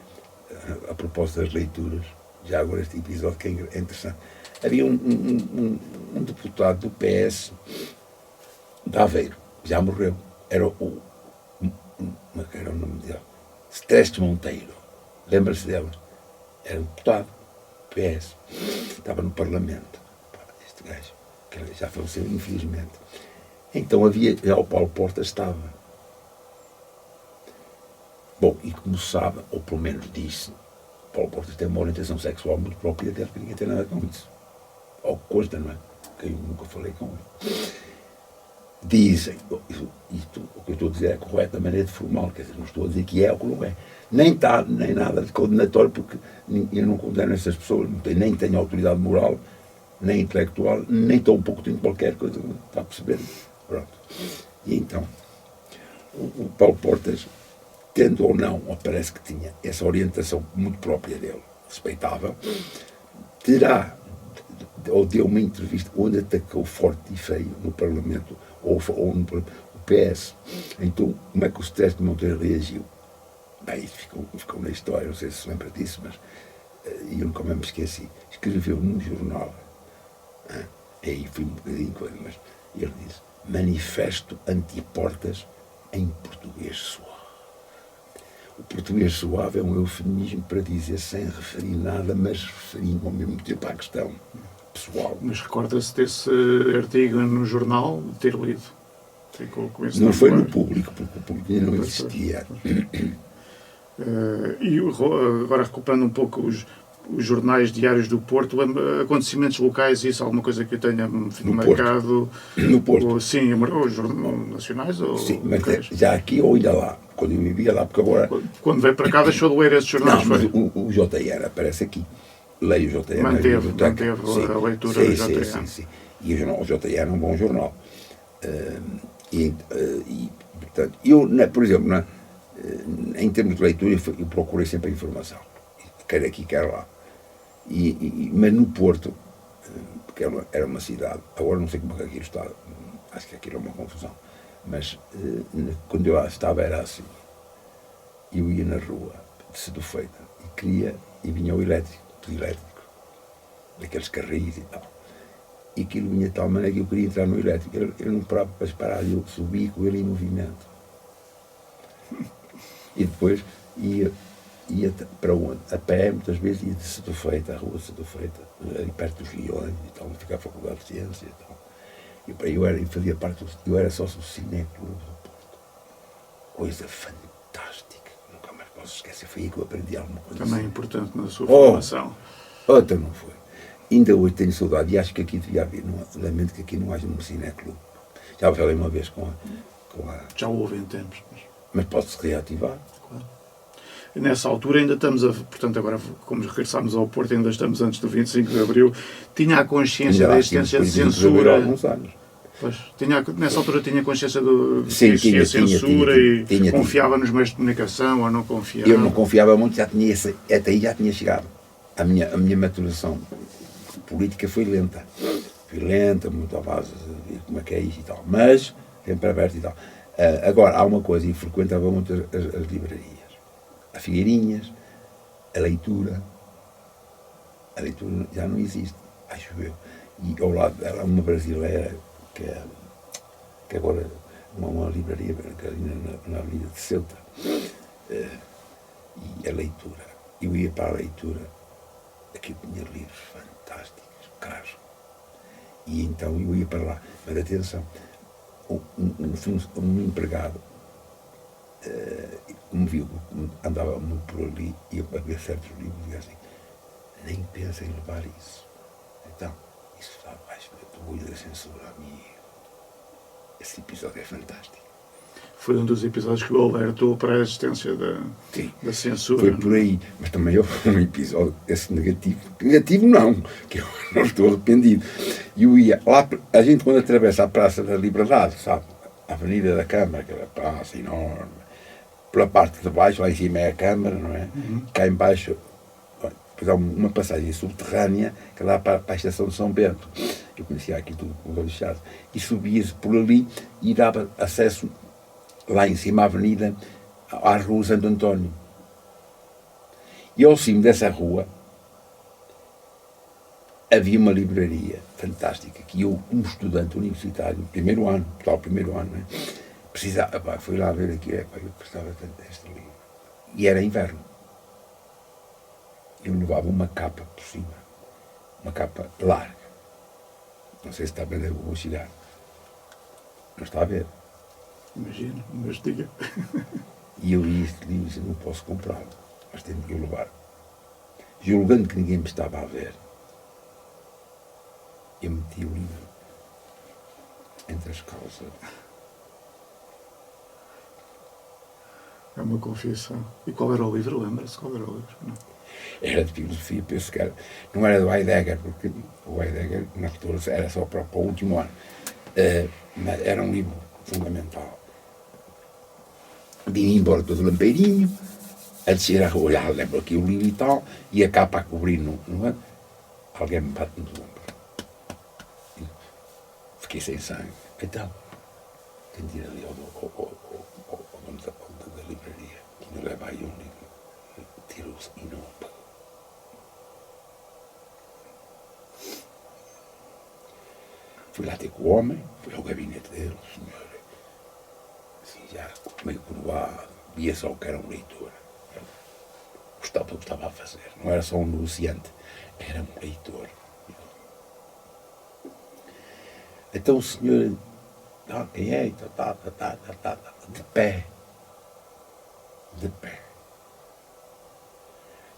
a propósito das leituras, já agora este episódio que é interessante, havia um deputado do PS de Aveiro, já morreu, era como era o nome dele? Streste Monteiro, lembra-se dele? Era um deputado do PS, estava no Parlamento, este gajo, que já faleceu infelizmente. Então já o Paulo Portas estava. Bom, e como se sabe, ou pelo menos disse, Paulo Portas tem uma orientação sexual muito própria dele, que ninguém tem nada com isso. Ou consta, não é? Que eu nunca falei com ele. Dizem, isto, o que eu estou a dizer é correto da maneira de formal, quer dizer, não estou a dizer que é ou que não é. Nem nada de condenatório, porque eu não condeno essas pessoas, nem tenho autoridade moral, nem intelectual, nem tão pouco tenho qualquer coisa, está a perceber? Pronto. E então, o Paulo Portas, tendo ou não, ou parece que tinha essa orientação muito própria dele, respeitável, terá, ou deu uma entrevista onde atacou forte e feio no Parlamento, ou no PS. Então, como é que o Streste Monteiro reagiu? Bem, isso ficou na história, não sei se lembra disso, mas eu nunca me esqueci. Escreveu num jornal, aí fui um bocadinho coisa, mas E ele disse: Manifesto Antiportas em português suave. O português suave é um eufemismo para dizer sem referir nada, mas referindo ao mesmo tempo à questão pessoal. Mas recorda-se desse artigo no jornal, de ter lido? Não foi no Público, porque o Público ainda não existia. E agora recuperando um pouco os jornais diários do Porto, acontecimentos locais, isso, alguma coisa que eu tenha marcado? No Porto? Sim, os jornais nacionais? Ou sim, mas já aqui ou ainda lá, quando eu vivia lá, porque agora... Quando veio para cá deixou de ler esses jornais? Não, mas o JR aparece aqui. Leio o JR. Manteve a leitura do JR. Sim. E o JR é um bom jornal. Portanto, eu, por exemplo, em termos de leitura, eu procurei sempre a informação. Quer aqui, quer lá. Mas no Porto, porque era uma cidade, agora não sei como é que aquilo está, acho que aquilo é uma confusão, mas quando eu lá estava era assim. Eu ia na rua, de Sedufeita, e vinha o elétrico, daqueles carris e tal. E aquilo vinha de tal maneira que eu queria entrar no elétrico. Eu não parava para parar, eu subi com ele em movimento. E depois ia para onde? A pé, muitas vezes, ia de Sedufeita, a rua de Sedufeita, ali perto dos Guiões e tal, onde fica a Faculdade de Ciências e tal. Eu fazia parte, eu era sócio do Cineclube do Porto. Coisa fantástica, nunca mais posso esquecer, foi aí que eu aprendi alguma coisa. Também importante na sua formação. Outra não foi. Ainda hoje tenho saudade, e acho que aqui devia haver, lamento que aqui não haja um Cineclube. Já falei uma vez com a... Já houve em tempos. Mas pode-se reativar. Claro. E nessa altura ainda estamos portanto agora como regressámos ao Porto, ainda estamos antes do 25 de Abril, tinha a consciência da existência de censura. Alguns anos. Pois, nessa altura tinha consciência de que existia censura tinha, e confiava nos meios de comunicação ou não confiava? Eu não confiava muito, até aí já tinha chegado. A minha maturação política foi lenta. Muito à base de como é que é isso e tal. Mas, sempre aberto e tal. Agora, há uma coisa, e frequentava muito as livrarias. As Figueirinhas, a leitura. A leitura já não existe, acho eu. E ao lado dela, uma brasileira, que agora uma livraria na Avenida de Ceuta. E a leitura. Eu ia para a leitura, aqui tinha livros fantásticos, caros. E então eu ia para lá. Mas atenção, um empregado, como viu, andava muito por ali, ia para ver certos livros e dizia assim: nem pensa em levar isso. Então, isso está abaixo do olho da censura, amigo. Esse episódio é fantástico. Foi um dos episódios que o alertou para a existência da censura. Foi por aí. Mas também houve um episódio, esse negativo. Negativo não, que eu não estou arrependido. Eu ia lá, a gente quando atravessa a Praça da Liberdade, sabe? A Avenida da Câmara, aquela praça enorme. Pela parte de baixo, lá em cima é a Câmara, não é? Cá em baixo, depois há uma passagem subterrânea que dá para a estação de São Bento. Eu conhecia aqui tudo com os olhos. E subia-se por ali e dava acesso lá em cima à avenida, à rua Santo António. E ao cimo dessa rua havia uma livraria fantástica, que eu, como estudante universitário, primeiro ano, né, precisava, fui lá ver aqui, eu precisava tanto deste livro. E era inverno. Eu levava uma capa por cima, uma capa larga. Não sei se está a ver, eu vou chegar. Não está a ver. Imagino, mas diga. E eu li este livro e disse: não posso comprá-lo, mas tenho que o levar. Julgando que ninguém me estava a ver, eu meti o livro entre as calças. É uma confissão. E qual era o livro? Lembra-se qual era o livro? Não. Era de filosofia, penso que era. Não era do Heidegger, porque o Heidegger, na altura, era só para o último ano. Mas era um livro fundamental. Vim embora todo lampeirinho, a descer a rua, lembro aqui o livro e tal, e a capa a cobrir no ano, alguém me bate no ombro. Fiquei sem sangue. Então, tenho de ir ali ao dono da livraria, que me leva aí um livro, tirou-se e não o pagou. Fui lá ter com o homem, fui ao gabinete dele, o senhor, assim, já meio curvado, via só que era um leitor. Gostava do que estava a fazer, não era só um negociante, era um leitor. Então o senhor, quem é? De pé.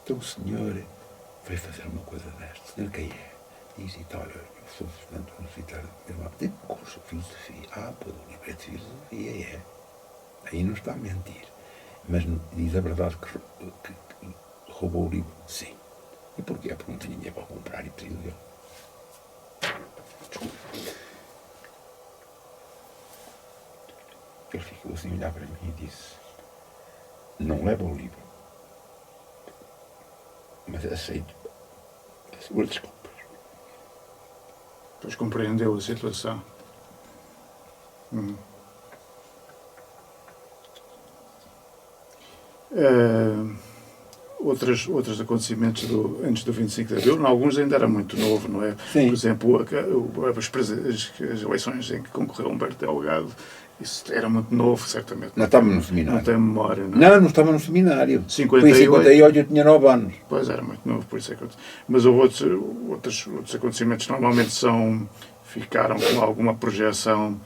Então o senhor veio fazer uma coisa desta. O senhor quem é? Diz, então, olha, eu sou estudante universitário. Tem curso de filosofia. Pois o livro é de filosofia, é. Aí não está a mentir. Mas diz a verdade que roubou o livro? Sim. E porquê? Porque não tinha dinheiro para comprar e preciso dele. Desculpa. Ele ficou assim a olhar para mim e disse, não leva o livro, mas aceito as suas desculpas. Depois compreendeu a situação. Outros acontecimentos antes do 25 de Abril, alguns ainda era muito novo, não é? Sim. Por exemplo, as eleições em que concorreu Humberto Delgado, isso era muito novo, certamente. Não estava no seminário. Não tem memória, não é? Não estava no seminário. 58. Em 58 eu tinha 9 anos. Pois, era muito novo, por isso é que mas houve outros acontecimentos, normalmente ficaram com alguma projeção.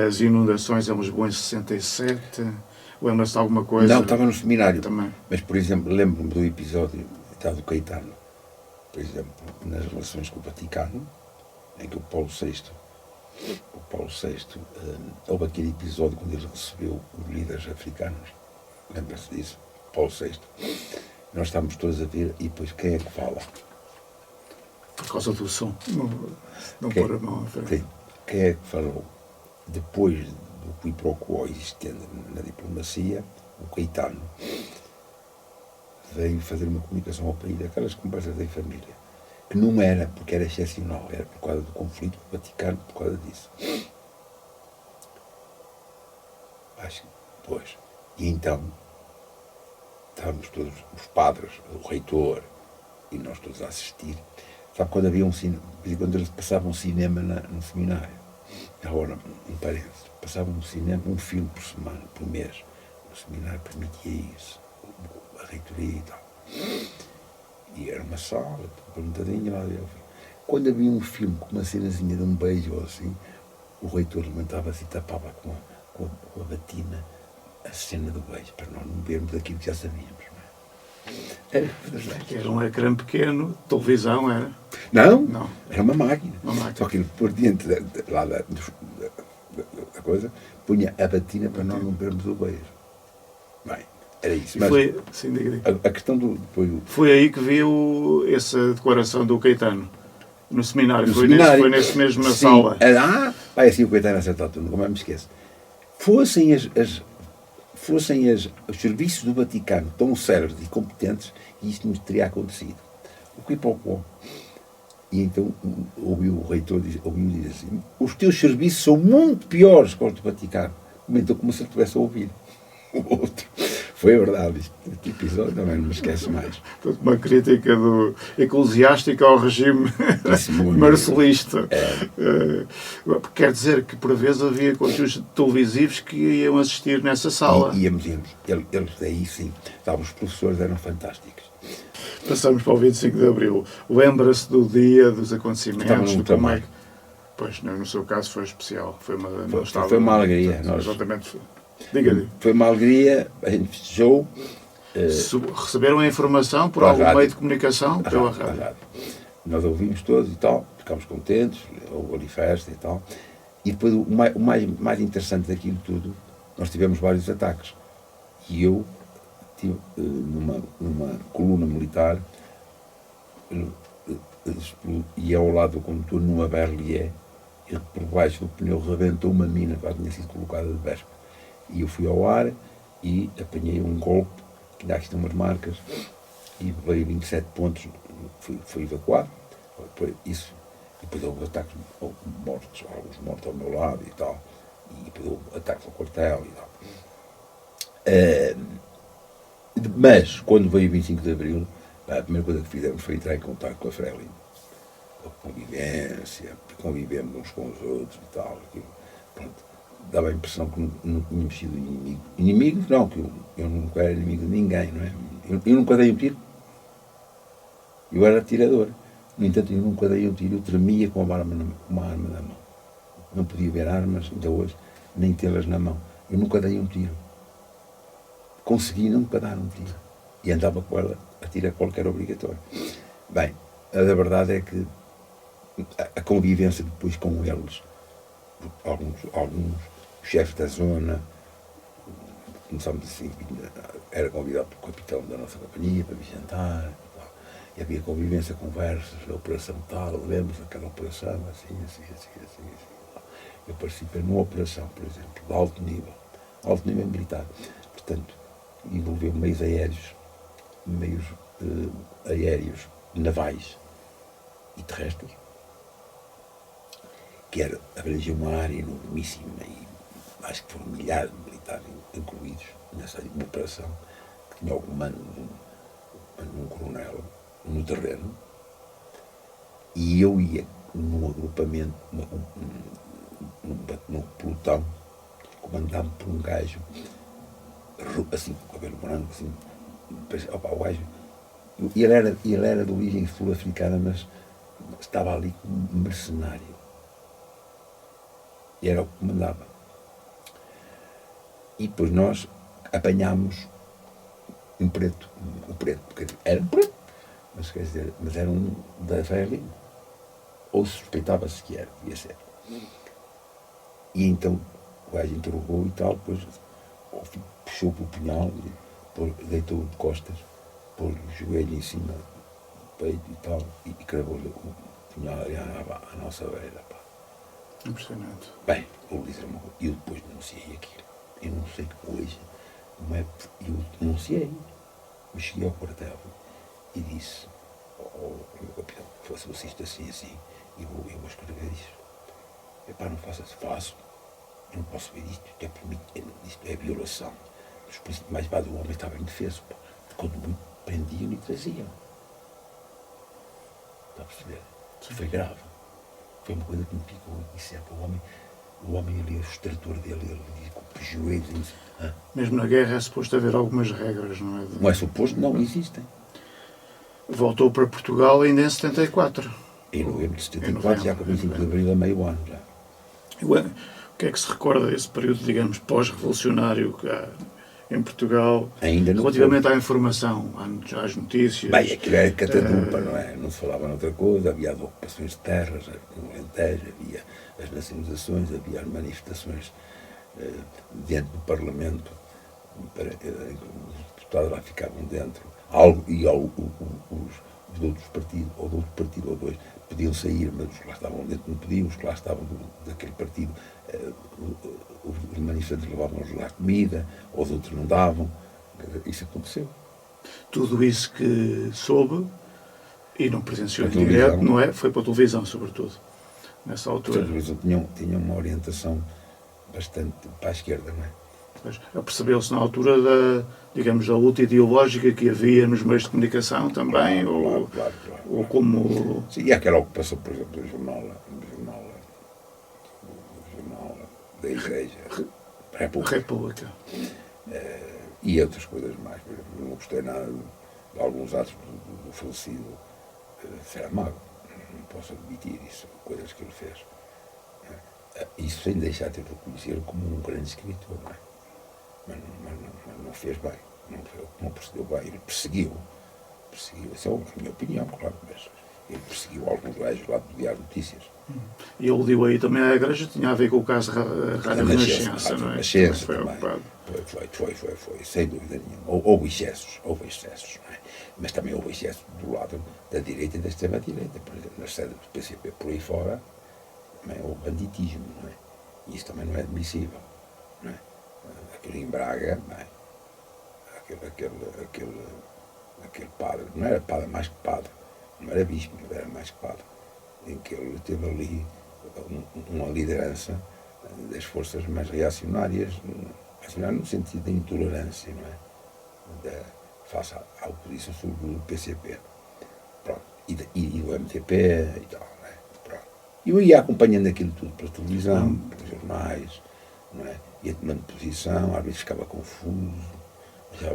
As inundações em Lisboa em 67, lembra-se de alguma coisa? Não, estava no seminário. Também. Mas, por exemplo, lembro-me do episódio do Caetano, por exemplo, nas relações com o Vaticano, em que o Paulo VI, houve aquele episódio quando ele recebeu os líderes africanos, lembra-se disso? Paulo VI. Nós estávamos todos a ver, e depois quem é que fala? Por causa do som. Não pôr a mão à frente. Quem é que falou? Depois do qui pro quo existente na diplomacia, o Caetano veio fazer uma comunicação ao país, aquelas conversas da família, que não era porque era excepcional, era por causa do conflito com o Vaticano, por causa disso. Acho que, pois. E então, estávamos todos, os padres, o reitor, e nós todos a assistir. Sabe quando havia quando eles passavam cinema no seminário? Agora, um parênteses, passavam no cinema um filme por semana, por mês. O seminário permitia isso, a reitoria e tal. E era uma sala, perguntadinha lá dentro. Quando havia um filme com uma cenazinha de um beijo ou assim, o reitor levantava-se e tapava com a batina a cena do beijo, para nós não vermos aquilo que já sabíamos. Era um ecrã pequeno, televisão era? Não. Era uma máquina. Só que ele, por diante da coisa, punha a batina para nós não vermos o beijo. Bem, era isso. Mas foi, sim, diga. A questão do... Foi aí que viu essa declaração do Caetano, no seminário. Foi nesse mesmo sala. Assim o Caetano a certa altura, nunca mais me esqueço. Fossem os serviços do Vaticano tão sérios e competentes, isto não teria acontecido. O que pouco. E então ouviu o reitor dizer assim, os teus serviços são muito piores que os do Vaticano. Comentou como se ele estivesse a ouvir o outro. Foi verdade, este episódio também não me esquece mais. Uma crítica eclesiástica ao regime marcelista. Quer dizer que, por vezes, havia conteúdos televisivos que iam assistir nessa sala. Íamos. Eles daí, sim. Os professores eram fantásticos. Passamos para o 25 de Abril. Lembra-se do dia, dos acontecimentos? Do como é? Pois, no seu caso foi especial. Foi uma alegria. Exatamente. Diga. Foi uma alegria, a gente festejou. Receberam a informação por algum meio de comunicação? Pela rádio. Nós ouvimos todos e tal, ficámos contentes, houve ali festa e tal. E depois o mais interessante daquilo tudo, nós tivemos vários ataques. E eu estive numa coluna militar e ao lado do condutor, numa berlier, e por baixo do pneu rebentou uma mina que tinha sido colocada de vespa. E eu fui ao ar e apanhei um golpe, que ainda aqui estão umas marcas, e veio 27 pontos, fui evacuado. Isso, e depois houve ataques, alguns mortos ao meu lado e tal, e depois houve ataques ao quartel e tal. Mas, quando veio o 25 de Abril, a primeira coisa que fizemos foi entrar em contato com a Frelimo. a convivência, convivemos uns com os outros e tal. Aquilo, pronto, dava a impressão que não tínhamos sido inimigos. Inimigos não, que eu nunca era inimigo de ninguém, não é? Eu nunca dei um tiro. Eu era atirador. No entanto, eu nunca dei um tiro. Eu tremia com uma arma na mão. Não podia ver armas, ainda hoje, nem tê-las na mão. Eu nunca dei um tiro. Consegui nunca dar um tiro. E andava com ela a tiro a qualquer obrigatório. Bem, a verdade é que a convivência depois com eles, alguns chefes da zona, começámos assim, era convidado pelo capitão da nossa companhia para vir jantar, e havia convivência, conversas, a operação tal, lembro-nos daquela operação, assim. Eu participei numa operação, por exemplo, de alto nível militar, portanto, envolveu meios aéreos, navais e terrestres, que abrangia uma área enormíssima e acho que foram milhares de militares incluídos nessa operação, que tinha o comando de um coronel no terreno, e eu ia num agrupamento, num pelotão, comandado por um gajo, assim, com cabelo branco, assim, o gajo, ele era de origem sul-africana, mas estava ali como mercenário. E era o que comandava. E depois nós apanhámos o preto, porque era preto, mas quer dizer, mas era um da velha, ou suspeitava-se que era, devia ser. E então o gajo interrogou e tal, depois puxou para o punhal, deitou de costas, pôs o joelho em cima do peito e tal, e cravou-lhe o punhal ali à nossa beira. Pá. Impressionante. Bem, vou dizer uma coisa, eu depois denunciei aquilo. Eu não sei que hoje, eu denunciei. Eu cheguei ao quartel e disse ao capitão, fosse isto assim, eu vou escrever isto. Epá, não faça isso, faço. Eu não posso ver isto é violação. Os princípios mais básicos do homem estava indefeso. Quando muito prendiam e traziam. Está a perceber? Isso foi grave. Foi uma coisa que me picou. Isso é para o homem ali, o extrator dele, ele com os joelhos. Mesmo na guerra é suposto haver algumas regras, não é? Não é suposto, não existem. Voltou para Portugal ainda em 74. Em novembro de 74, já com o 25 de abril, a meio ano já. O que é que se recorda desse período, digamos, pós-revolucionário cá em Portugal, ainda relativamente à informação, às notícias? Bem, aquilo era catadupa, não é? Não se falava noutra coisa, havia as ocupações de terras no Alentejo, havia as nacionalizações, havia as manifestações dentro do Parlamento, os deputados lá ficavam dentro, e os de outros partidos, ou de outro partido ou dois, podiam sair, mas os que lá estavam dentro não podiam, os que lá estavam daquele partido, os manifestantes levavam-nos lá comida, os outros não davam. Isso aconteceu. Tudo isso que soube e não presenciou em direto, não é? Foi para a televisão, sobretudo, nessa altura. A televisão tinha uma orientação bastante para a esquerda, não é? Percebeu-se na altura da luta ideológica que havia nos meios de comunicação também, claro. Ou como... Sim, e aquela ocupação, por exemplo, do jornal da Igreja, República. E outras coisas mais. Por exemplo, não gostei nada de alguns atos do falecido Saramago. Não posso admitir isso, coisas que ele fez. Isso sem deixar de reconhecer como um grande escritor, não é? Mas não fez bem, não procedeu bem, ele perseguiu, essa é a minha opinião, claro, mas ele perseguiu alguns gajos lá do Diário de Notícias. E ele deu aí também à Igreja, tinha a ver com o caso Rádio Renascença, não é? Renascença também. Foi, sem dúvida nenhuma. Houve excessos, não é? Mas também houve excessos do lado da direita e da extrema-direita, por exemplo, nas sedes do PCP por aí fora, também houve banditismo, não é? E isso também não é admissível, não é? Aquele em Braga, bem, aquele padre, não era padre mais que padre, não era bispo, mas era mais que padre, em que ele teve ali uma liderança das forças mais reacionárias no sentido da intolerância, não é? Face à oposição sobre o PCP. Pronto. E do MTP e tal. Eu ia acompanhando aquilo tudo pela televisão, pelos jornais, não é? Ia tomando posição, às vezes ficava confuso.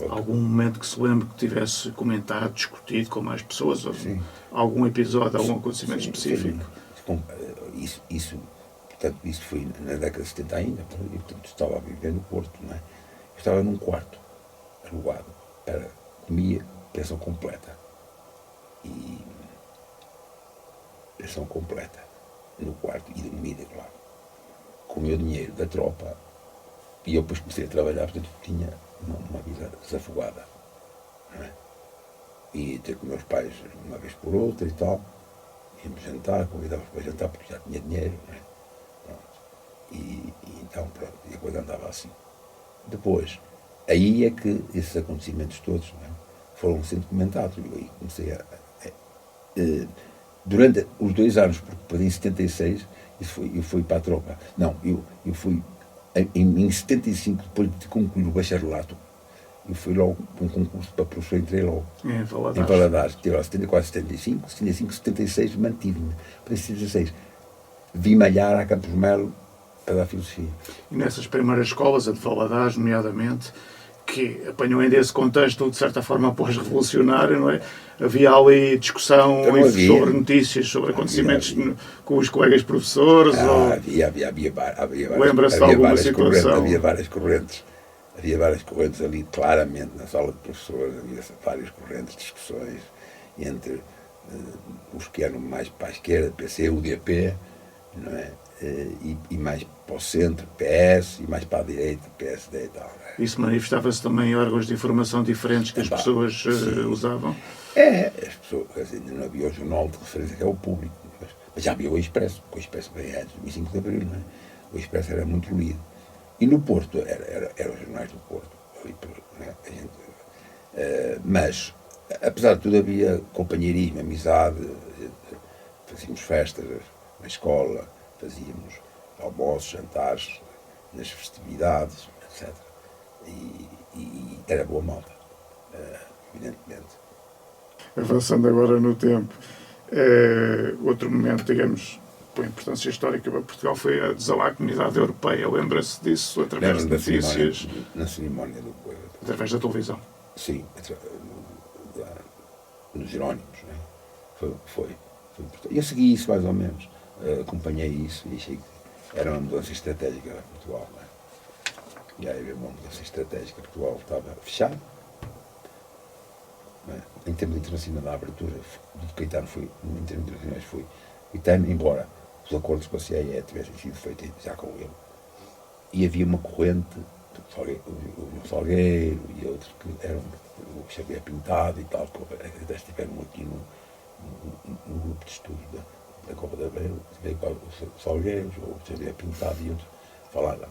Algum momento que se lembre que tivesse comentado, discutido com mais pessoas, ou Sim. algum episódio, algum acontecimento específico? Portanto, isso foi na década de 70 ainda, eu portanto, estava a viver no Porto, não é? Eu estava num quarto, alugado, comia pensão completa. E pensão completa no quarto e dormida, claro. Com o meu dinheiro da tropa, e eu depois comecei a trabalhar, portanto tinha uma vida desafogada, não é? E ter com meus pais uma vez por outra e tal, íamos jantar, convidava-os para jantar porque já tinha dinheiro, não é? E então, pronto, e a coisa andava assim. Depois, aí é que esses acontecimentos todos, não é, foram sendo comentados. Eu aí comecei durante os 2 anos, porque depois em 76 eu fui para a tropa. Não, eu fui em 75, depois de concluir o bacharelato, eu fui logo para um concurso para professor, entrei logo Em Valadares. em Valadares, tive lá 74, 75, 76 mantive-me. Para 76 vim malhar a Campos Melo para dar filosofia. E nessas primeiras escolas, a de Valadares, nomeadamente, que apanhou ainda esse contexto, de certa forma, pós-revolucionário, não é? Havia ali discussão Então, sobre notícias, sobre acontecimentos com os colegas professores? Havia Lembra-se de alguma situação? Havia várias correntes. Havia várias correntes ali, claramente, na sala de professores, havia várias correntes, discussões entre os que eram mais para a esquerda, PC, UDP, não é? E mais para o centro, PS, e mais para a direita, PSD e tal. Isso manifestava-se também em órgãos de informação diferentes que as pessoas usavam? As pessoas, quer dizer, não havia o jornal de referência que é o Público, mas já havia o Expresso, o Expresso veio antes do 25 de Abril, não é? O Expresso era muito lido. E no Porto, eram os jornais do Porto, né? Mas, apesar de tudo, havia companheirismo, amizade, fazíamos festas na escola, fazíamos almoços, jantares, nas festividades, etc. E era boa malta, evidentemente. Avançando agora no tempo, outro momento, digamos, com importância histórica para Portugal foi a adesão à Comunidade Europeia. Lembra-se disso através de notícias? Na cerimónia do através da televisão? Sim, nos Jerónimos, né? Foi importante. Eu segui isso mais ou menos, acompanhei isso e achei que era uma mudança estratégica para Portugal. Não é? E aí havia uma mudança estratégica, Portugal estava fechado. Em termos internacionais, a abertura do Caetano foi, em termos internacionais, foi Caetano, embora os acordos com a CIE tivessem sido feitos já com ele. E havia uma corrente, o Salgueiro e outros que eram o Xavier Pintado e tal, que até estiveram aqui no grupo de estudo da Copa da Beira, o Salgueiro, o Xavier Pintado e outros falaram.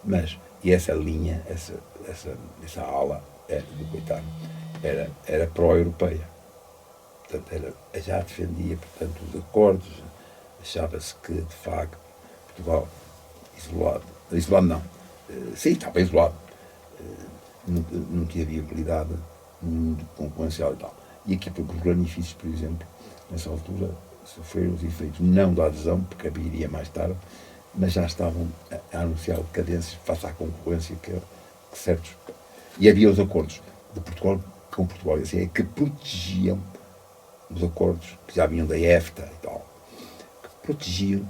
Mas, e essa linha, essa ala do Caetano, era pró-europeia. Portanto, já defendia, portanto, os acordos, achava-se que, de facto, Portugal, isolado não, sim, estava isolado, não tinha viabilidade concorrencial e tal. E aqui, os granifícios, por exemplo, nessa altura, sofreram os efeitos não da adesão, porque haveria mais tarde, mas já estavam a anunciar decadências face à concorrência que certos... E havia os acordos de Portugal com Portugal, assim, que protegiam os acordos que já vinham da EFTA e tal, que protegiam,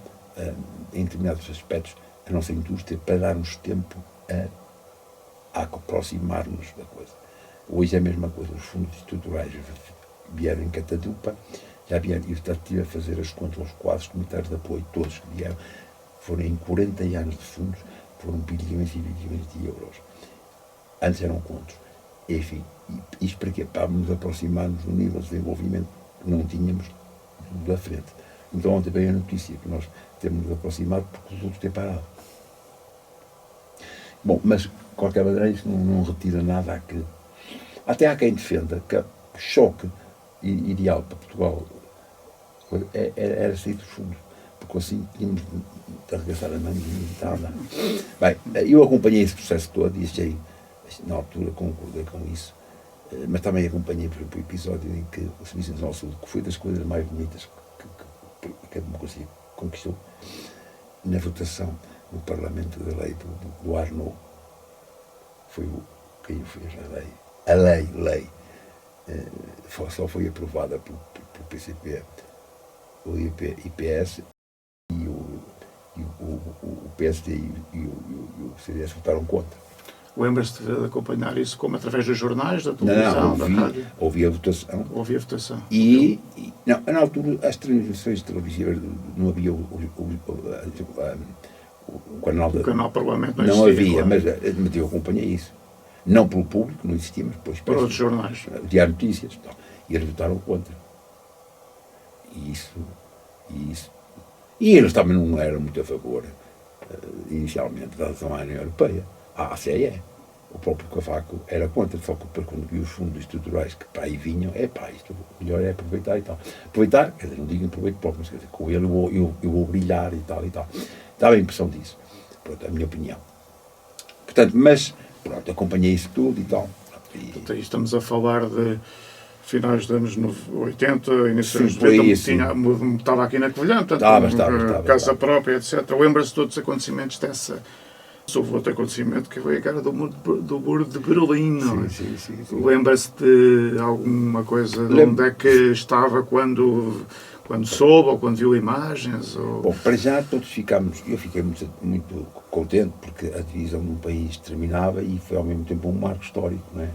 em determinados aspectos, a nossa indústria para darmos tempo a aproximar-nos da coisa. Hoje é a mesma coisa, os fundos estruturais vieram em catadupa, já vieram, eu estive a fazer as contas aos quadros comunitários de apoio, todos que vieram, foram em 40 anos de fundos, foram bilhões e bilhões de euros. Antes eram contos. Enfim, isto para quê? Para nos aproximarmos do nível de desenvolvimento que não tínhamos da frente. Então ontem veio a notícia que nós temos nos aproximado porque os outros têm parado. Bom, mas de qualquer maneira isso não retira nada a que... Até há quem defenda que o choque ideal para Portugal era sair dos fundos, porque assim tínhamos de arregaçar a mão e tal. Bem, eu acompanhei esse processo todo e achei, na altura concordei com isso, mas também acompanhei, por exemplo, o episódio em que o Serviço Nacional de Saúde, que foi das coisas mais bonitas que a democracia conquistou na votação no Parlamento da lei do Arnaud. Foi quem o fez a lei. Só foi aprovada pelo PCP, o IPS e o PSD e o CDS votaram contra. Lembras-te de acompanhar isso como através dos jornais, da televisão, da rádio? Ouvi a votação. Ouvi a votação. Na altura, as transmissões televisivas não havia o canal... O canal Parlamento não existia. Não havia, claro. mas eu acompanhei isso. Não pelo público, não existia, mas depois... Para outros jornais. Diário Notícias. Então, e eles votaram contra. E eles também não eram muito a favor, inicialmente, da adesão à União Europeia. À CE. O próprio Cavaco era contra, só que depois, quando viu os fundos estruturais que para aí vinham, isto melhor é aproveitar e tal. Aproveitar, quer dizer, não digo proveito próprio, mas quer dizer, com ele eu vou brilhar e tal. Dava a impressão disso. Pronto, a minha opinião. Portanto, mas, pronto, acompanhei isso tudo e tal. Portanto, estamos a falar de finais dos anos 80, início dos 90, estava aqui na Covilhã, portanto, estava. casa própria, etc. Lembra-se de todos os acontecimentos dessa... Houve outro acontecimento que foi a cara do muro de Berlim, não é? Sim. Lembra-se de alguma coisa de onde é que estava quando soube ou quando viu imagens? Ou... Bom, para já todos eu fiquei muito contente porque a divisão de um país terminava e foi ao mesmo tempo um marco histórico, não é?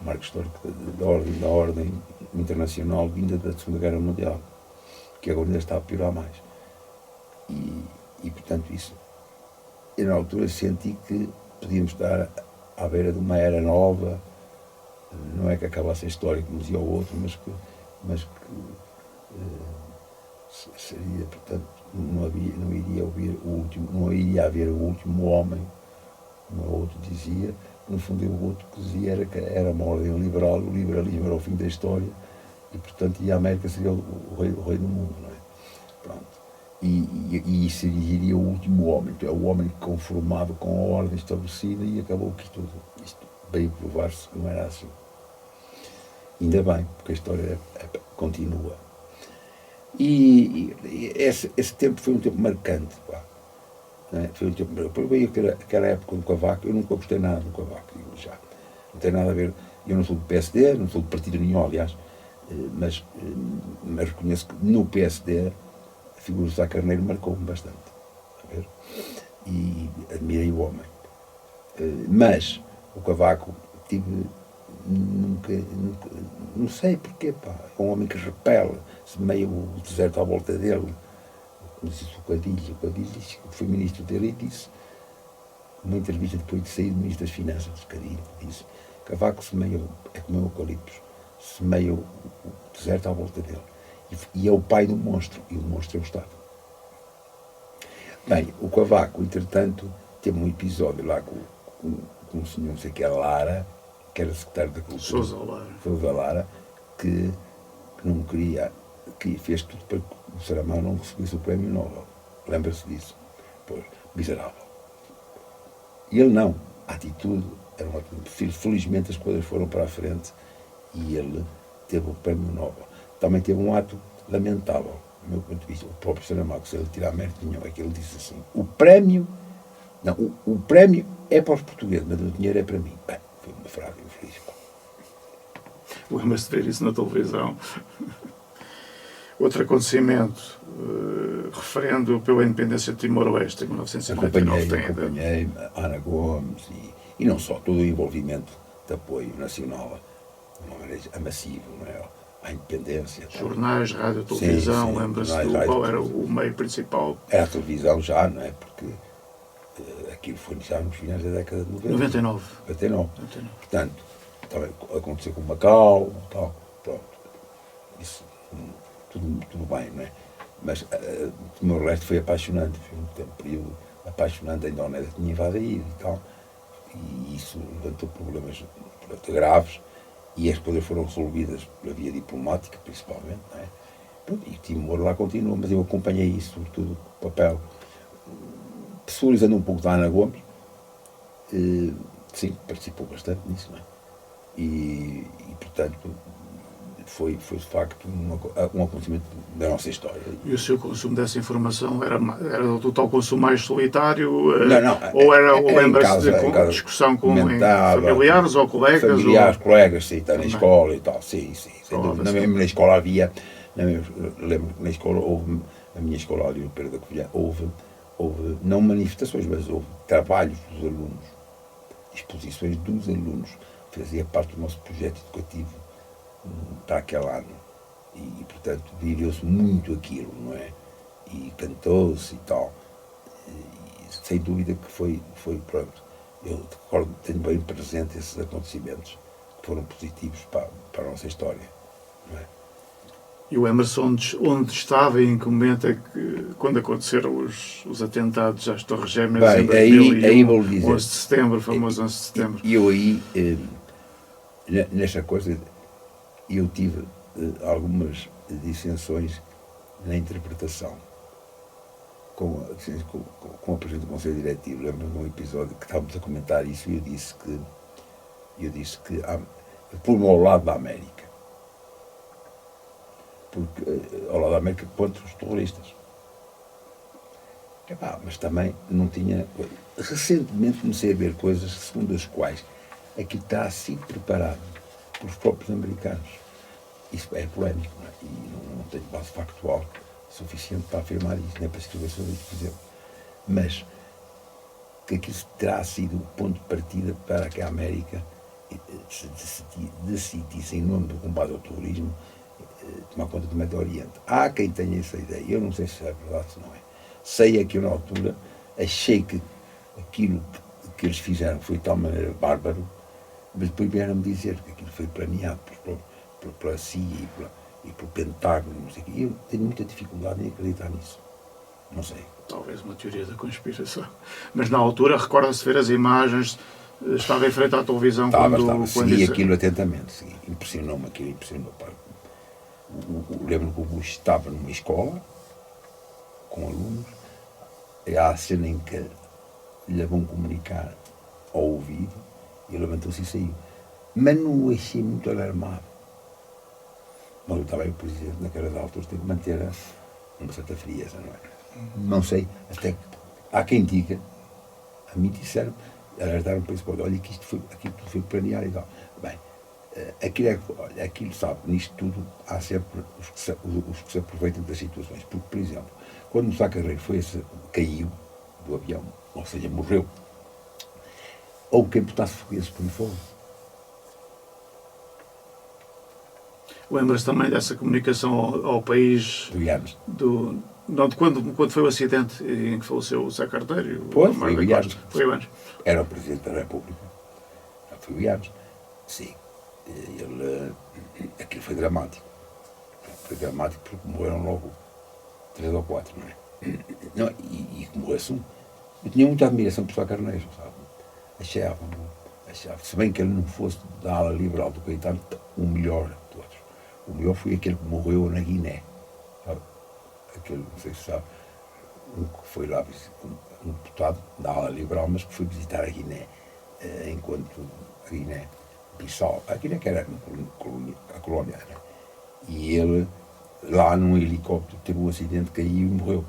Um marco histórico da ordem internacional vinda da Segunda Guerra Mundial, que agora ainda está a piorar mais. E portanto isso... Eu, na altura, senti que podíamos estar à beira de uma era nova, não é que acabasse a história como dizia o outro, mas que seria, portanto, não iria haver o último homem, como o outro dizia. No fundo, o outro que dizia era que era uma ordem liberal, o liberalismo era o fim da história e, portanto, a América seria o rei do mundo, não é? Pronto. E seria o último homem, é o homem conformado com a ordem estabelecida e acabou que isto veio provar-se que não era assim. Ainda bem, porque a história continua. E esse tempo foi um tempo marcante, pá. Não é? Foi um tempo marcante. Depois veio aquela época do Cavaco, eu nunca gostei nada do Cavaco, digo já. Não tem nada a ver, eu não sou do PSD, não sou de partido nenhum, aliás, mas reconheço que no PSD a figura do Sá Carneiro marcou-me bastante. A ver? E admirei o homem. Mas o Cavaco nunca, não sei porquê, pá. É um homem que repele, semeia o deserto à volta dele. Como disse o Cadilho foi ministro dele e disse, numa entrevista depois de sair do ministro das Finanças, Cadilho, disse: Cavaco semeia, é como o eucaliptus, semeia o deserto à volta dele. E é o pai do monstro, e o monstro é o Estado. Bem, o Cavaco, entretanto, teve um episódio lá com um senhor, não sei que é Lara, que era secretário da Cultura. Sousa Lara, que não queria, que fez tudo para que o Saramago não recebesse o Prémio Nobel. Lembra-se disso? Pois, miserável. E ele não. A atitude era uma atitude. Felizmente as coisas foram para a frente e ele teve o Prémio Nobel. Também teve um ato lamentável, do meu ponto de vista. O próprio Saramago, se ele tirar mérito nenhum, é que ele disse assim: o prémio é para os portugueses, mas o dinheiro é para mim. Bem, foi uma frase infeliz. Lembra-se de ver isso na televisão. Outro acontecimento, referendo pela independência de Timor-Leste em 1959. Acompanhei Ana Gomes e não só, todo o envolvimento de apoio nacional, de uma maneira amassiva, não é? À independência. Jornais, rádio, televisão, lembra-se qual era o meio principal? Era a televisão já, não é? Porque aquilo foi já nos finais da década de 90. 99. Portanto, também aconteceu com Macau, tal, pronto. Isso, tudo bem, não é? Mas Timor-Leste foi apaixonante, foi um período apaixonante, a Indonésia tinha invadido e tal, e isso levantou problemas graves, e as coisas foram resolvidas pela via diplomática, principalmente, não é? E Timor lá continua, mas eu acompanhei isso, sobretudo, o papel, pessoalizando um pouco da Ana Gomes, sim, participou bastante nisso, não é? E portanto, foi de facto um acontecimento da nossa história. E o seu consumo dessa informação era o total consumo mais solitário? Não, ou era em lembra-se casa, de discussão com comentava, familiares ou colegas? Familiares, ou... colegas, sim, na Também. escola e tal, sim, sem dúvida. Mesmo na escola havia, lembro que na escola houve, a minha escola ali no Pedro da Covilhã, houve não manifestações, mas houve trabalhos dos alunos, exposições dos alunos, fazia parte do nosso projeto educativo para aquele ano. E portanto, viveu-se muito aquilo, não é? E cantou-se e tal. E, sem dúvida que foi, pronto. Eu recordo, tenho bem presente esses acontecimentos que foram positivos para a nossa história, não é? E o Emerson, onde estava e em que momento é que, quando aconteceram os atentados às Torres Gêmeas em 2001, aí vou dizer, 11 de setembro, o famoso 11 de setembro? E eu aí, nesta coisa, eu tive algumas dissensões na interpretação com a Presidente do Conselho Diretivo. Lembro-me de um episódio que estávamos a comentar isso e eu disse que pôr-me ao lado da América. Porque ao lado da América contra os terroristas. Mas também não tinha... Recentemente comecei a ver coisas segundo as quais aquilo está sido preparado pelos próprios americanos. Isso é polémico, não é? E não tenho base factual suficiente para afirmar isso, nem para escrever sobre isso, por exemplo. Mas que aquilo terá sido o ponto de partida para que a América decidisse, em nome do combate ao terrorismo, tomar conta do Médio Oriente. Há quem tenha essa ideia. Eu não sei se é verdade, se não é. Sei é que eu, na altura, achei que aquilo que eles fizeram foi de tal maneira bárbaro, mas depois vieram-me dizer que aquilo foi planeado pela CIA e pelo Pentágono, não sei o quê. Eu tenho muita dificuldade em acreditar nisso. Não sei. Talvez uma teoria da conspiração. Mas na altura, recorda-se ver as imagens, estava em frente à televisão estava. Segui disse... aquilo atentamente. Impressionou-me aquilo, impressionou. Lembro que o Bush estava numa escola com alunos, há a cena em que lhe vão comunicar ao ouvido e levantou-se e saiu. Mas não o achei muito alarmado. Mas eu estava aí, o Presidente, naquelas alturas, tem que manter uma certa frieza, não é? Não sei, até que há quem diga, a mim disseram, alertaram para isso, olha que aquilo foi planeado e tal. Bem, aquilo sabe, nisto tudo há sempre os que se aproveitam das situações. Porque, por exemplo, quando o Sá Carneiro caiu do avião, ou seja, morreu, houve quem botasse foguetes por fogo. Lembra-se também dessa comunicação ao país quando foi o acidente em que faleceu o Sá Carneiro? Foi o Ianes. Foi o Ianes. Era o Presidente da República. Foi o Ianes. Sim. Aquilo foi dramático. Foi dramático porque morreram logo 3 ou 4, não é? Não, e morresse um. Eu tinha muita admiração por Sá Carneiro, sabe? Achava, se bem que ele não fosse da ala liberal do Caetano, o melhor de todos. O melhor foi aquele que morreu na Guiné. Sabe? Aquele, não sei se sabe, um que foi lá, um deputado da ala liberal, mas que foi visitar a Guiné, enquanto a Guiné Bissau, a Guiné que era a colónia, né? E ele, lá num helicóptero, teve um acidente, caiu e morreu.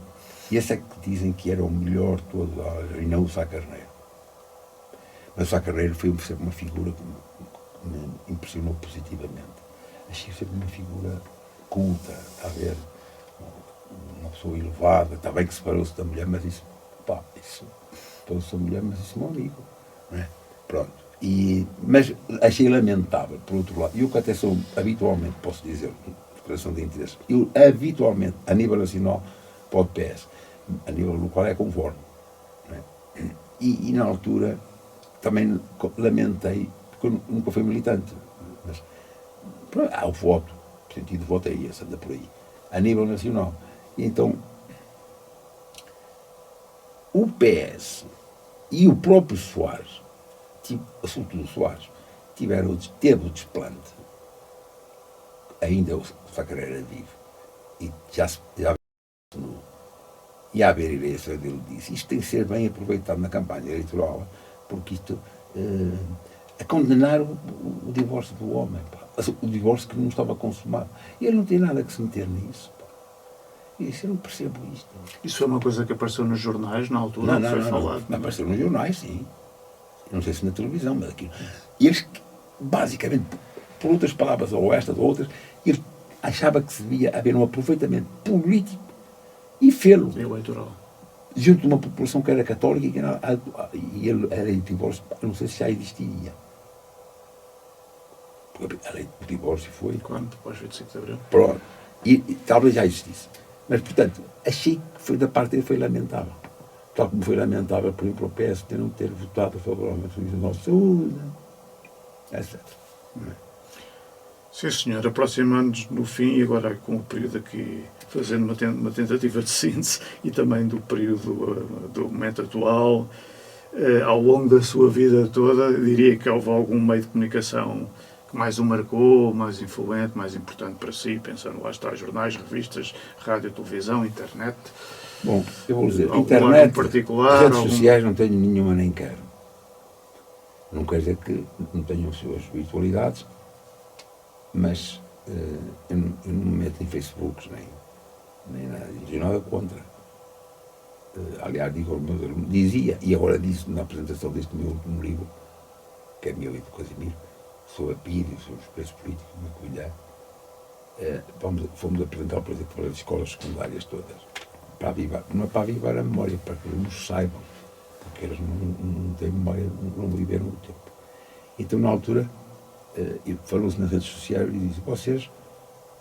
E esse é que dizem que era o melhor de todo, e não o Sá Carneiro. Mas o Sá Carneiro foi sempre uma figura que me impressionou positivamente. Achei sempre uma figura culta, a ver, uma pessoa elevada, está bem que separou-se da mulher, mas isso, separou-se da mulher, mas isso é um amigo, não é? Pronto. Mas achei lamentável, por outro lado, eu que até sou habitualmente, posso dizer, declaração de interesse, eu habitualmente, a nível nacional, para o PS, a nível local é conforme, não é? E na altura também lamentei, porque eu nunca fui militante, mas há o voto, o sentido de voto é esse, anda por aí, a nível nacional. E então, o PS e o próprio Soares, sobretudo o Soares, teve o desplante, ainda o Sá Carneiro era vivo, e já e a haver eleições, ele disse, isto tem que ser bem aproveitado na campanha eleitoral, porque isto, a condenar o divórcio do homem, pá. O divórcio que não estava consumado. E ele não tem nada que se meter nisso. Pá. E isso eu não percebo isto. Isso foi uma coisa que apareceu nos jornais na altura, Não, foi não, falado. não. Apareceu nos jornais, sim. Não sei se na televisão, mas aquilo. E eles, basicamente, por outras palavras, ou estas ou outras, ele achava que se devia haver um aproveitamento político e fê-lo Eleitoral. junto de uma população que era católica e ele era de divórcio, não sei se já existiria. Porque a lei do divórcio foi. Quando? Depois 25 de Abril. Pronto. E talvez já existisse. Mas, portanto, achei que foi, da parte dele foi lamentável. Tal como foi lamentável, por exemplo, o PS não ter votado favoravelmente o Jornal de Saúde, etc. Sim, senhor. Aproximando-nos no fim, e agora com o período aqui, fazendo uma tentativa de síntese, e também do período, do momento atual, ao longo da sua vida toda, diria que houve algum meio de comunicação que mais o marcou, mais influente, mais importante para si, pensando lá está, jornais, revistas, rádio, televisão, internet. Bom, eu vou dizer, Algum internet, em particular, redes sociais não tenho nenhuma nem quero. Não quer dizer que não tenham as suas virtualidades, mas eu não me meto em Facebooks, nem nada, não nada contra. Aliás, digo aos meus alunos, dizia, e agora disse na apresentação deste meu último livro, que é meu e do Casimiro, sobre a PID, sobre os preços políticos, uma colher, fomos apresentar, por exemplo, para as escolas secundárias todas, para avivar, não é para avivar a memória, para que eles saibam, porque eles não têm memória, não viveram o tempo. Então, na altura, falou-se nas redes sociais e disse, vocês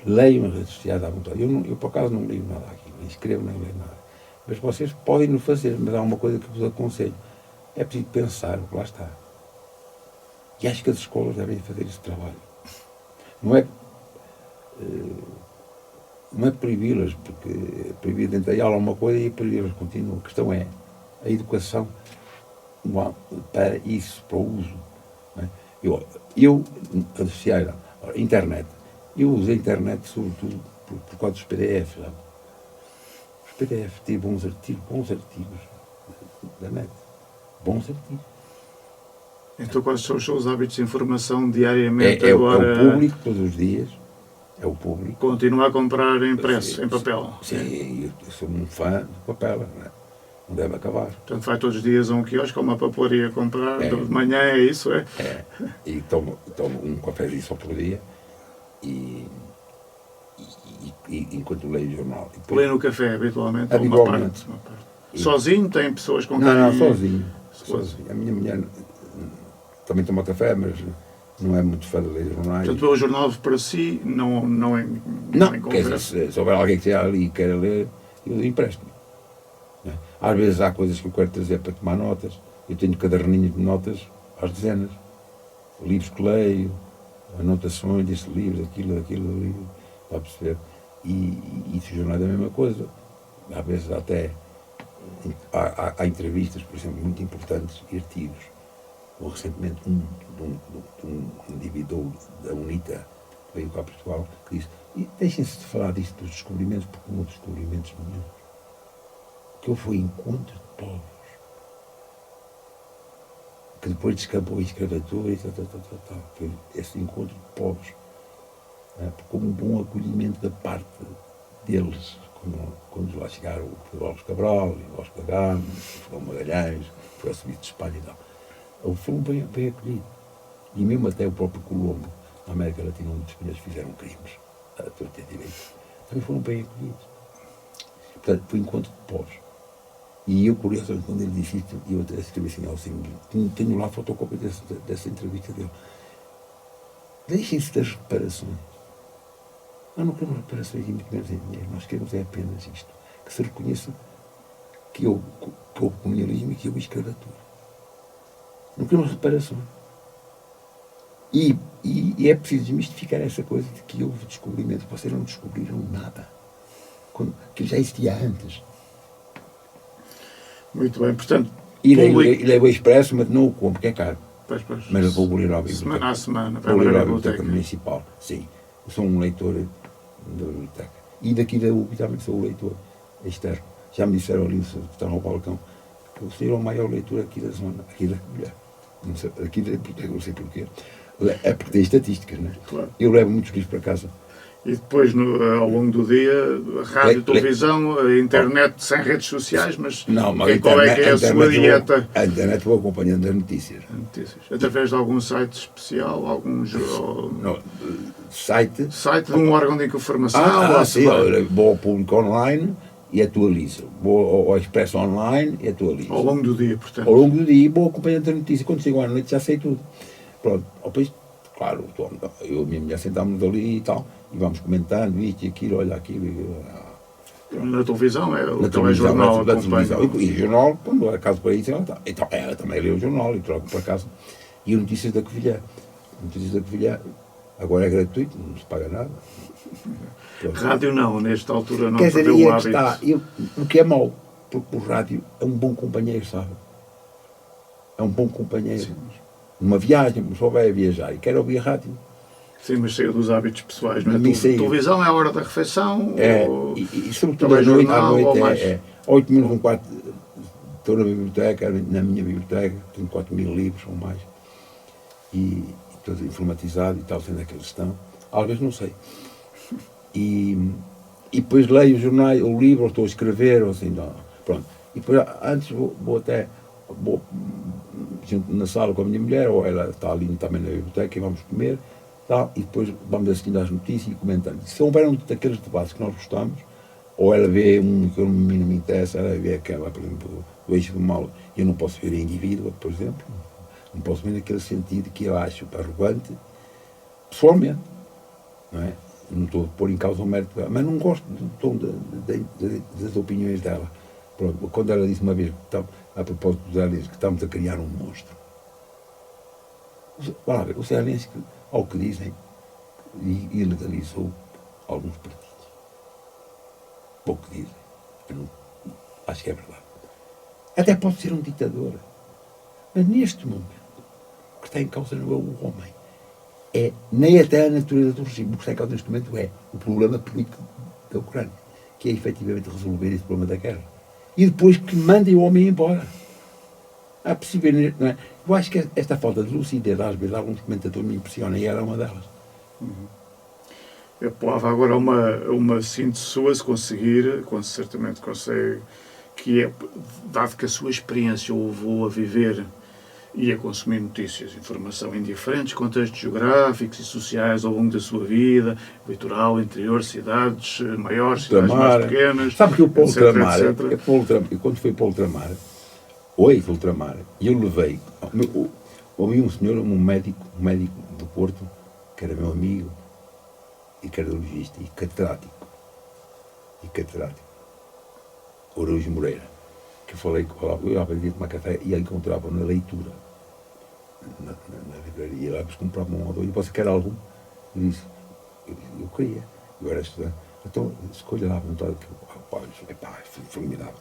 leiam as redes sociais à vontade. Eu por acaso, não leio nada aqui, nem escrevo, nem leio nada. Mas vocês podem não fazer, mas há uma coisa que vos aconselho. É preciso pensar, lá está. E acho que as escolas devem fazer esse trabalho. Não é proibi-las, porque proibir dentro da aula uma coisa e proibir-las continua. A questão é a educação para isso, para o uso. Não é? Eu associar a internet, eu uso a internet sobretudo por causa dos PDFs. Sabe? Os PDFs têm bons artigos da net. Bons artigos. Então, quais são os seus hábitos de informação diariamente agora? É o público, todos os dias. É o público. Continua a comprar impresso, em papel? Sim, eu sou um fã do papel, não é? Não deve acabar. Portanto, vai todos os dias a um quiosque ou uma papelaria comprar, de manhã é isso, é? E tomo um cafezinho só por dia e enquanto leio o jornal. Lê no café, habitualmente? Habitualmente. Uma parte. Sozinho? Tem pessoas com quem... Não, sozinho. A minha mulher também toma café, mas não é muito fã de ler jornais. Portanto, o jornal para si não quer dizer, se houver alguém que esteja ali e queira ler, eu empresto-me. Às vezes há coisas que eu quero trazer para tomar notas. Eu tenho caderninhos de notas às dezenas. Livros que leio, anotações deste livro, daquilo, está a perceber? E o jornal é a mesma coisa. Às vezes até há entrevistas, por exemplo, muito importantes e artigos. Ou recentemente um indivíduo da UNITA que veio cá a Portugal que disse, deixem-se de falar disto dos descobrimentos, porque não há descobrimentos nenhum. Que ele foi encontro de povos, que depois descambou a escravatura e tal. Foi esse encontro de povos, com um bom acolhimento da parte deles, quando lá chegaram o Pedro Alves Cabral, o Vasco da Gama, o Magalhães, foi ao serviço de Espanha e tal. Ele foi bem acolhido. E mesmo até o próprio Colombo, na América Latina, onde os espanhóis fizeram crimes, a torta direito, também foram bem acolhidos. Portanto, foi encontro de povos. E eu, curiosamente, quando ele disse isto, eu até escrevi assim, tenho lá a fotocópia dessa entrevista dele. Deixem-se das reparações. Nós não queremos reparações e muito menos em dinheiro, nós queremos é apenas isto. Que se reconheça que houve colonialismo e que houve escravatura. Não queremos reparações. E é preciso desmistificar essa coisa de que houve descobrimento. Vocês não descobriram nada. Que já existia antes. Muito bem, portanto... E levo o expresso, mas não o compro, porque é caro. Pois. Mas eu vou ler ao biblioteca. Semana a semana, vou ler à biblioteca municipal. Sim, eu sou um leitor da biblioteca. E daqui da UB também sou um leitor externo. Já me disseram ali, que estão ao balcão, que o senhor é o maior leitor aqui da zona, aqui da mulher. Não sei, aqui da biblioteca, não sei porquê. É porque tem estatísticas, não é? Claro. Eu levo muitos livros para casa. E depois, ao longo do dia, rádio, televisão, a internet sem redes sociais, mas Não, mas qual é que é a sua dieta? A internet vou acompanhando as notícias. Notícias. Através de algum site especial, algum Não, site de um órgão de informação? sim, olha, vou ao Público Online e atualizo. Vou ao Expresso Online e atualizo. Ao longo do dia, portanto. Ao longo do dia vou acompanhando as notícias. Quando chego à noite já sei tudo. Pronto, depois, claro, eu e a minha mulher sentámos ali e tal, e vamos comentando isto e aquilo, olha aquilo. Na televisão é o Na telejornal. televisão. E o jornal, quando é caso para isso, ela está. Então, ela também lê o jornal e troca para casa. E Notícias da Covilhã. Notícias da Covilhã. Agora é gratuito, não se paga nada. Pronto. Rádio não, nesta altura não. Quer dizer, o hábito. O que é mau, porque o rádio é um bom companheiro, sabe? É um bom companheiro. Sim. Numa viagem, se souber viajar e quer ouvir rádio. Sim, mas saiu dos hábitos pessoais, não é? Televisão é a hora da refeição? E sobretudo à noite, 8 menos um quarto, estou na biblioteca, na minha biblioteca, tenho 4.000 livros ou mais, e tudo informatizado e tal, sendo aqueles estão. Às vezes não sei. E depois leio o jornal, o livro, ou estou a escrever, ou assim, não, pronto. E depois, antes vou junto na sala com a minha mulher, ou ela está ali também na biblioteca, e vamos comer, tal, e depois vamos assistindo às notícias e comentando. Se houver um daqueles debates que nós gostamos, ou ela vê um que a mim não me interessa, ela vê aquela, por exemplo, do Eixo do Mal, eu não posso ver a Indivídua, por exemplo, não posso ver naquele sentido que eu acho arrogante, pessoalmente, não é? Não estou a pôr em causa o mérito dela, mas não gosto do tom das opiniões dela. Pronto, quando ela disse uma vez, a propósito dos Zelensky, que estamos a criar um monstro. O Zelensky, ao que dizem, ilegalizou alguns partidos. Pouco dizem. Eu não, acho que é verdade. Até pode ser um ditador. Mas neste momento, o que está em causa não é o homem. Nem até a natureza do regime. O que está em causa neste momento é o problema político da Ucrânia, que é efetivamente resolver esse problema da guerra. E depois que mandem o homem embora. Há possível, não é? Eu acho que esta falta de lucidez, às vezes, alguns comentadores me impressionam, e era uma delas. Eu apelava agora a uma síntese sua, se conseguir, certamente consegue, que é, dado que a sua experiência o levou a viver e a consumir notícias, informação em diferentes contextos geográficos e sociais ao longo da sua vida, litoral, interior, cidades maiores, cidades mais pequenas. Sabe que o Paulo Ultramar, quando foi para o Ultramar, eu levei, ouvi um senhor, um médico do Porto, que era meu amigo, e cardiologista, e catedrático, Araújo Moreira, que falei com ele, eu ia tomar café e ele encontrava na leitura, na livraria, e lá comprava um ou dois, e você quer algum? Eu disse, eu queria, eu era estudante, então escolha lá a vontade, que foi formidável.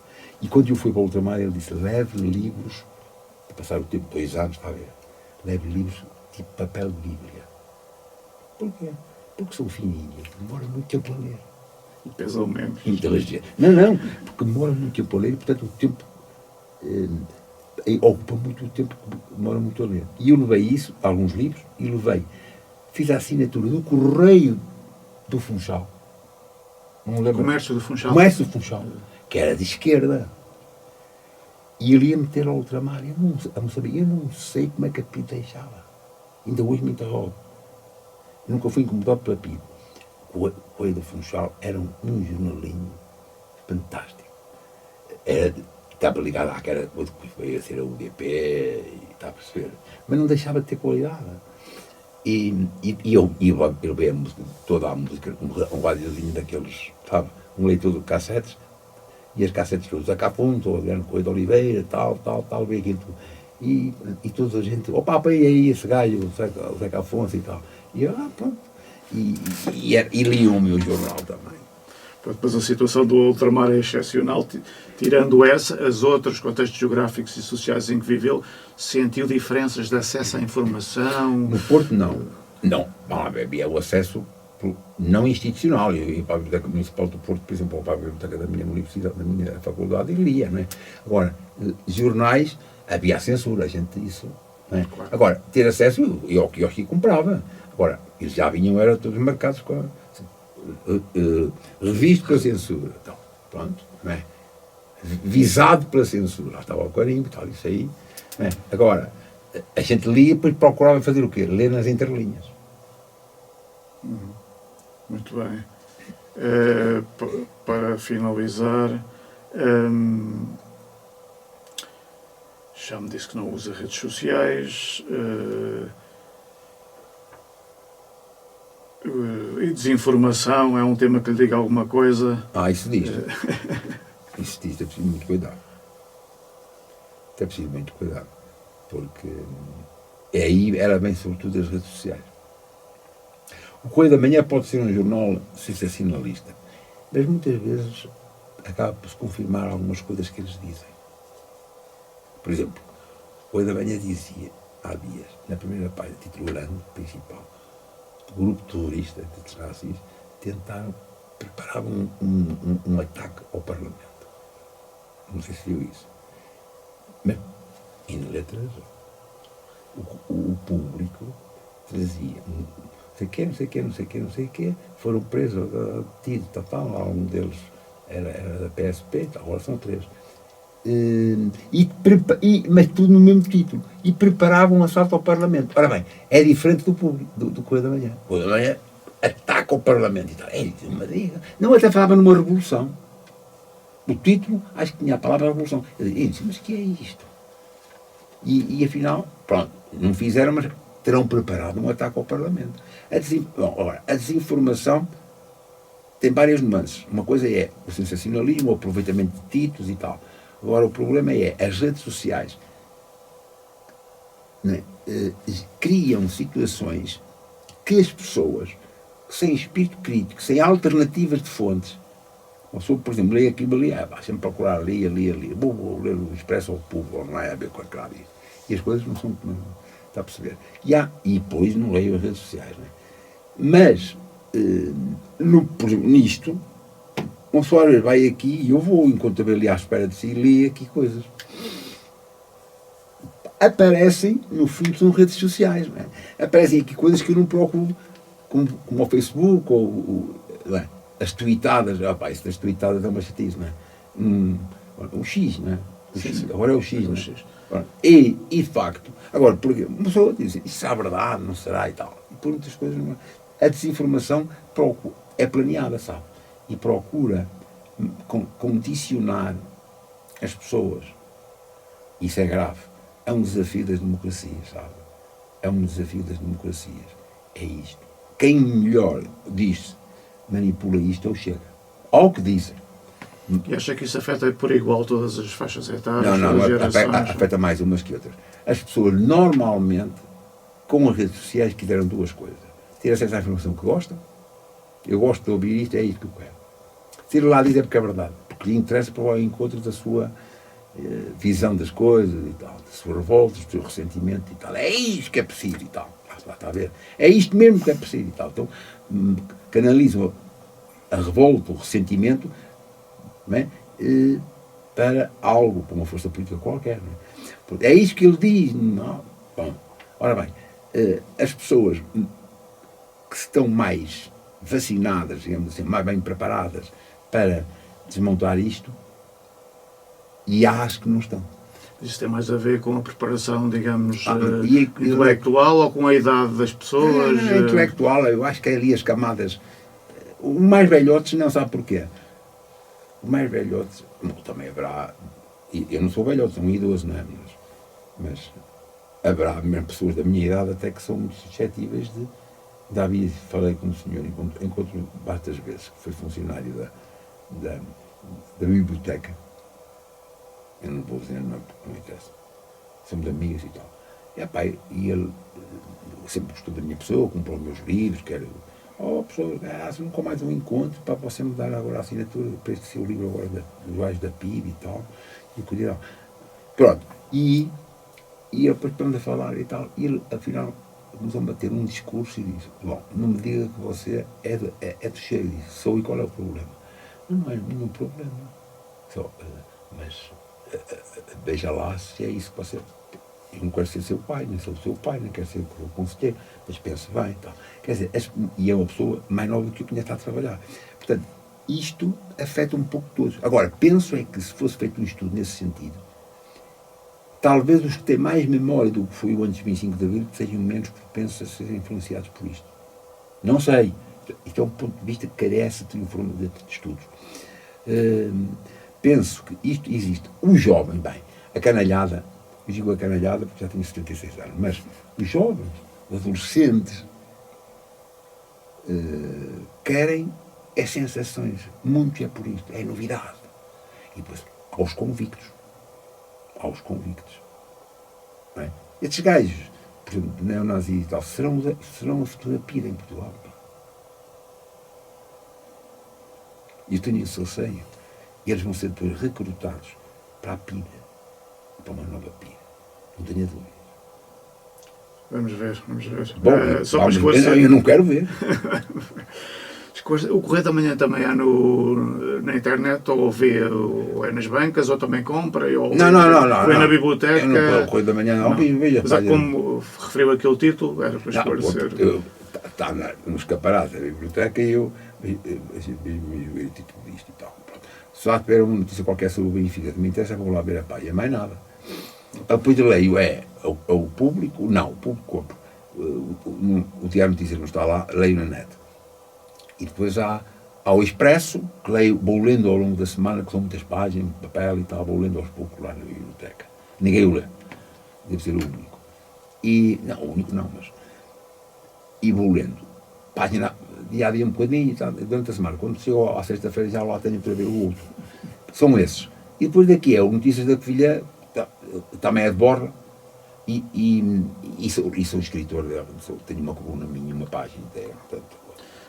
E quando eu fui para o Ultramar, ele disse, leve livros, de passar o tempo, 2 anos, está a ver, leve livros tipo papel de Bíblia. Porquê? Porque são fininhos, demora muito tempo a ler. E pesam menos. Inteligente. Não, porque demora muito tempo a ler, portanto o tempo ocupa muito o tempo, demora muito a ler. E eu levei isso, alguns livros, e fiz a assinatura do Correio do Funchal. Comércio do Funchal. Comércio do Funchal, que era de esquerda. E ele ia meter ao Ultramar, eu não sei como é que a PIDE deixava. Ainda hoje me interrogo. Eu nunca fui incomodado pela PIDE. O Correio do Funchal era um jornalinho fantástico. Estava ligado àquela coisa que veio a ser a UDP, está a perceber? Mas não deixava de ter qualidade. E eu veio toda a música, um rádiozinho daqueles, sabe? Um leitor de cassetes, e as cassetes todas, a Cafunto, a Grande Correio de Oliveira, tal, veio aquilo tudo. E toda a gente, opa, aí esse gajo, o Zeca Afonso e tal. E eu, pronto. E li o meu jornal também. Depois a situação do Ultramar é excepcional, tirando essa, os outros contextos geográficos e sociais em que viveu, sentiu diferenças de acesso à informação? No Porto, não. Não, havia o acesso não institucional. Eu ia para a Biblioteca Municipal do Porto, por exemplo, ou para a Biblioteca da minha universidade, da minha faculdade, e lia, não é? Agora, jornais, havia a censura, a gente, isso Não é? Claro. Agora, ter acesso, eu aqui comprava. Agora, eles já vinham, eram todos marcados com revisto pela censura. Então, pronto, não é? Visado pela censura. Lá estava o carimbo e tal, isso aí. Não é? Agora, a gente lia, depois procurava fazer o quê? Ler nas entrelinhas. Muito bem. Para finalizar, já me disse que não usa redes sociais. E desinformação é um tema que lhe diga alguma coisa? Isso diz. Isso diz, é preciso muito cuidado. É preciso muito cuidado. Porque aí era bem sobretudo as redes sociais. O Correio da Manhã pode ser um jornal sensacionalista, mas muitas vezes acaba por se confirmar algumas coisas que eles dizem. Por exemplo, o Correio da Manhã dizia, há dias, na primeira página, título grande, principal, o grupo terrorista de nazis tentaram, preparavam um ataque ao Parlamento. Não sei se viu isso. Mas, e na letras, o público trazia não sei o quê, foram presos, detidos, algum deles era da PSP, agora são 3. Mas tudo no mesmo título. E preparavam um assalto ao Parlamento. Ora bem, é diferente do público, do Correio da Manhã. O Correio da Manhã ataca o Parlamento e tal. Uma diga. Não, até falava numa revolução. O título, acho que tinha a palavra revolução. Eu disse, mas que é isto? E afinal, pronto, não fizeram, mas terão preparado um ataque ao Parlamento. A desinformação tem várias nuances. Uma coisa é o sensacionalismo, o aproveitamento de títulos e tal. Agora, o problema é as redes sociais, né, criam situações que as pessoas, sem espírito crítico, sem alternativas de fontes, por exemplo, leio aquilo ali, sempre procurar ali, vou ler o Expresso ao Povo, não é a ver com a clave. E as coisas não são como está a perceber. E depois não leio as redes sociais, não é? Mas, por exemplo, nisto, um Soares vai aqui e eu vou, enquanto eu ali à espera de si, li aqui coisas. Aparecem, no fundo, são redes sociais, não é? Aparecem aqui coisas que eu não procuro, como o Facebook, não é? As tweetadas, isso das tweetadas é uma chatice, não é? O X, não é? Agora é o X, não é? E, de facto, agora, porque uma pessoa diz, isso será verdade, não será e tal. E por muitas coisas, não é? A desinformação é planeada, sabe? E procura condicionar as pessoas. Isso é grave. É um desafio das democracias, sabe? É um desafio das democracias. É isto. Quem melhor diz, manipula isto ou chega. Ao que dizem. E acha que isso afeta por igual todas as faixas etárias? Não, afeta mais umas que outras. As pessoas normalmente, com as redes sociais, quiseram duas coisas. Ter acesso à informação que gostam. Eu gosto de ouvir isto, é isto que eu quero. Se ele lá dizer porque é verdade, porque lhe interessa para o encontro da sua visão das coisas e tal, das suas revoltas, do seu ressentimento e tal. É isto que é preciso e tal. Lá está a ver. É isto mesmo que é preciso e tal. Então, canalizam a revolta, o ressentimento, não é? Para algo, para uma força política qualquer. Não é? É isso que ele diz. Não. Bom, ora bem, as pessoas que estão mais vacinadas, digamos assim, mais bem preparadas para desmontar isto, e há as que não estão. Isso tem mais a ver com a preparação, digamos, intelectual ou com a idade das pessoas? Intelectual, eu acho que é ali as camadas. O mais velhotes não sabe porquê. O mais velhotes, também haverá, eu não sou velhote, sou um idoso, não é? Mas haverá mesmo pessoas da minha idade até que são muito suscetíveis de. Davi, falei com um senhor, encontro bastas vezes, que foi funcionário da biblioteca. Eu não vou dizer nome porque não interessa. Somos amigos e tal. E ele sempre gostou da minha pessoa, comprou meus livros, professor, nunca mais um encontro para você me dar agora a assinatura para este seu livro agora dos Joais da PIB e tal. E cuidado. Pronto. E eu depois estamos a falar e tal. E ele, afinal, começou a ter um discurso e disse, bom, não me diga que você é do Chega. Disse, sou, e qual é o problema? Não é nenhum problema. Mas veja lá se é isso que você Eu não quero ser seu pai, nem sou seu pai, nem quero ser o conselheiro, mas penso bem. Então. Quer dizer, e é uma pessoa mais nova do que eu que ainda está a trabalhar. Portanto, isto afeta um pouco todos. Agora, penso é que se fosse feito um estudo nesse sentido, talvez os que têm mais memória do que foi o ano de 25 de Abril sejam menos propensos a serem influenciados por isto. Não sei. Isto é um ponto de vista que carece de estudos. Penso que isto existe. O jovem, bem, a canalhada, eu digo a canalhada porque já tenho 76 anos, mas os jovens, os adolescentes, querem sensações. Muito é por isto. É novidade. E depois, aos convictos. Não é? Estes gajos, por exemplo, neonazis e tal, serão a futura pira em Portugal. E eu tenho esse receio. E eles vão ser depois recrutados para a pira, para uma nova pira. Não tenho dúvida. Vamos ver. Bom, Só para esclarecer. Eu não quero ver. O Correio da Manhã também há na internet, ou vê, ou é nas bancas, ou também compra, ou Não. é na biblioteca. Eu não, o Correio da Manhã não. Veja, mas como referiu aqui o título, era para esclarecer. Está no escaparate da biblioteca e eu ver o título disto e tal. Se lá tiver uma notícia qualquer sobre o Benfica que me interessa, vou lá ver a página, mais nada. Depois eu leio, o público, não, o público compra. O Diário Notícias não está lá, leio na net. E depois há o Expresso, que leio, vou lendo ao longo da semana, que são muitas páginas, papel e tal, vou lendo aos poucos lá na biblioteca. Ninguém o lê. Deve ser o único. Não, o único não, mas... E vou lendo. Página, dia a dia um bocadinho, tá, durante a semana. Quando chego à sexta-feira já lá tenho para ver o outro. São esses. E depois daqui é o Notícias da Covilhã, também é de Borla, e sou escritor dela. Tenho uma coluna minha, uma página inteira. Portanto,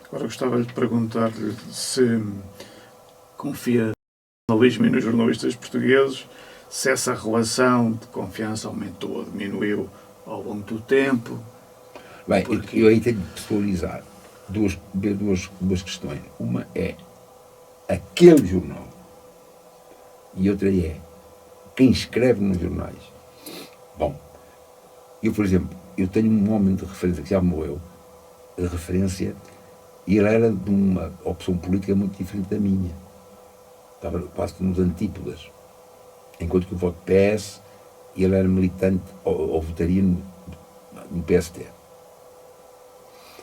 agora gostava de perguntar-lhe se confia no jornalismo e nos jornalistas portugueses, se essa relação de confiança aumentou ou diminuiu ao longo do tempo. Bem, eu aí tenho de pessoalizar duas questões. Uma é aquele jornal e outra é quem escreve nos jornais. Bom, eu, por exemplo, eu tenho um homem de referência que já morreu, de referência, e ele era de uma opção política muito diferente da minha. Estava quase nos antípodas. Enquanto que eu voto PS, e ele era militante ou votaria no PST.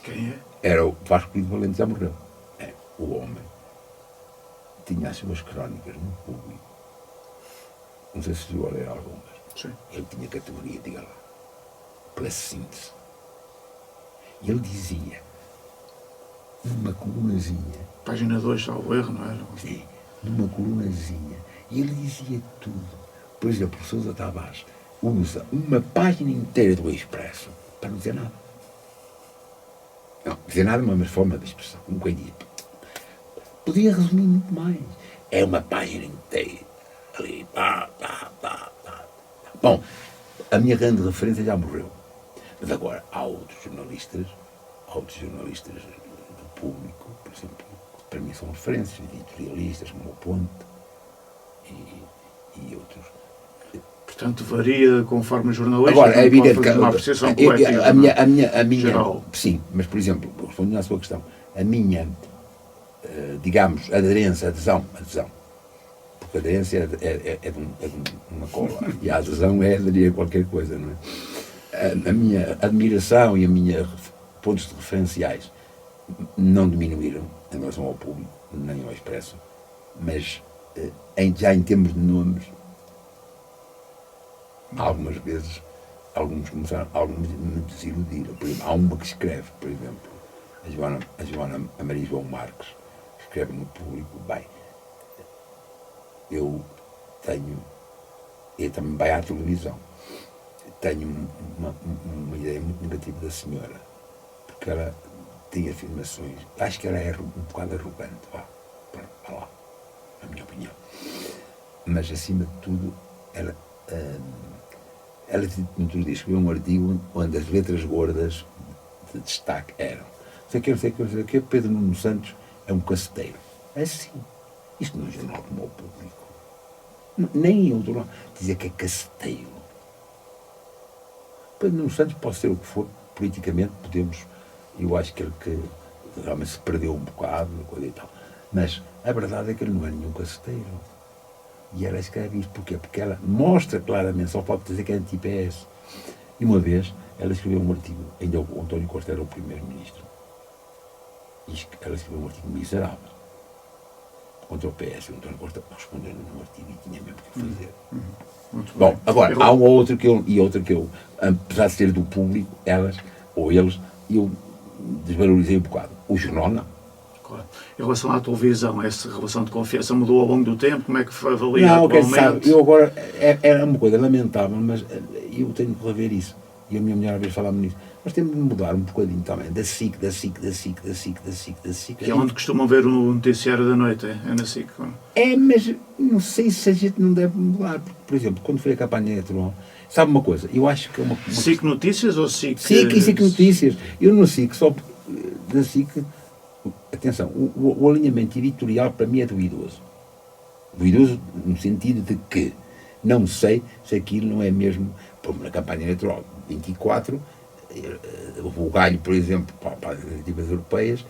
Quem é? Era o Vasco Lido Valente, já morreu. O homem tinha as suas crónicas no público. Não sei se chegou a ler algumas. Sim. Ele tinha categoria, diga lá, pela síntese. E ele dizia, numa colunazinha... Página 2, salvo erro, não era? Sim, numa colunazinha. E ele dizia tudo. Por exemplo, o Sousa Tavares usa uma página inteira do Expresso para não dizer nada. Não, dizer nada é uma forma de expressão, um bocadinho. Podia resumir muito mais. É uma página inteira. Ali, pá. Bom, a minha grande referência já morreu. Mas agora, há outros jornalistas do público, por exemplo, que para mim são referências, editorialistas como o Ponte e outros. Portanto, varia conforme o jornalista. Agora, é evidente que uma apreciação coletiva, a minha geral. sim, mas por exemplo, respondendo à sua questão, a minha, digamos, adesão, porque a aderência é de uma cola, e a adesão é aderir a qualquer coisa, não é? A minha admiração e a minha pontos de referenciais não diminuíram em relação ao público, nem ao Expresso, mas já em termos de nomes, algumas vezes, alguns me desiludiram. Por exemplo, há uma que escreve, por exemplo, a Maria João Marques, escreve no público, bem, eu também vai à televisão, tenho uma ideia muito negativa da senhora, porque ela tem afirmações, acho que ela é um bocado arrogante, vá lá, na minha opinião. Mas, acima de tudo, ela escreveu um artigo onde as letras gordas de destaque eram sei que Pedro Nuno Santos é um caceteiro. É assim. Isto não é um jornal como o Público. Nem em outro jornal. Dizer que é caceteiro. Pedro Nuno Santos pode ser o que for, politicamente podemos, eu acho que ele que realmente se perdeu um bocado, coisa e tal. Mas a verdade é que ele não é nenhum caceteiro. E ela escreve isso. Porquê? Porque ela mostra claramente, só pode dizer que é anti-PS. E uma vez, ela escreveu um artigo, ainda o António Costa era o primeiro-ministro, e ela escreveu um artigo miserável contra o PS. O António Costa respondeu num artigo e tinha mesmo que fazer. Muito Bom, bem. agora, há uma outra que eu, apesar de ser do público, elas, ou eles, eu desvalorizei um bocado. O jornal, não. Claro. Em relação à televisão, essa relação de confiança mudou ao longo do tempo? Como é que foi avaliado Não, quem atualmente? sabe, eu agora, era uma coisa lamentável, mas eu tenho que rever isso. E a minha mulher, às vezes, falava-me nisso. Nós temos de mudar um bocadinho também, da SIC. Que é onde costumam ver o noticiário da noite, é na SIC. Mas não sei se a gente não deve mudar. Porque, por exemplo, quando foi a campanha eleitoral, sabe uma coisa? Eu acho que é uma SIC Notícias ou SIC? SIC e SIC Notícias. Eu não SIC, só da SIC. Atenção, o alinhamento editorial para mim é duvidoso. Duvidoso no sentido de que não sei se aquilo não é mesmo, como na campanha eleitoral 24, o Bugalho, por exemplo, para as legislativas europeias,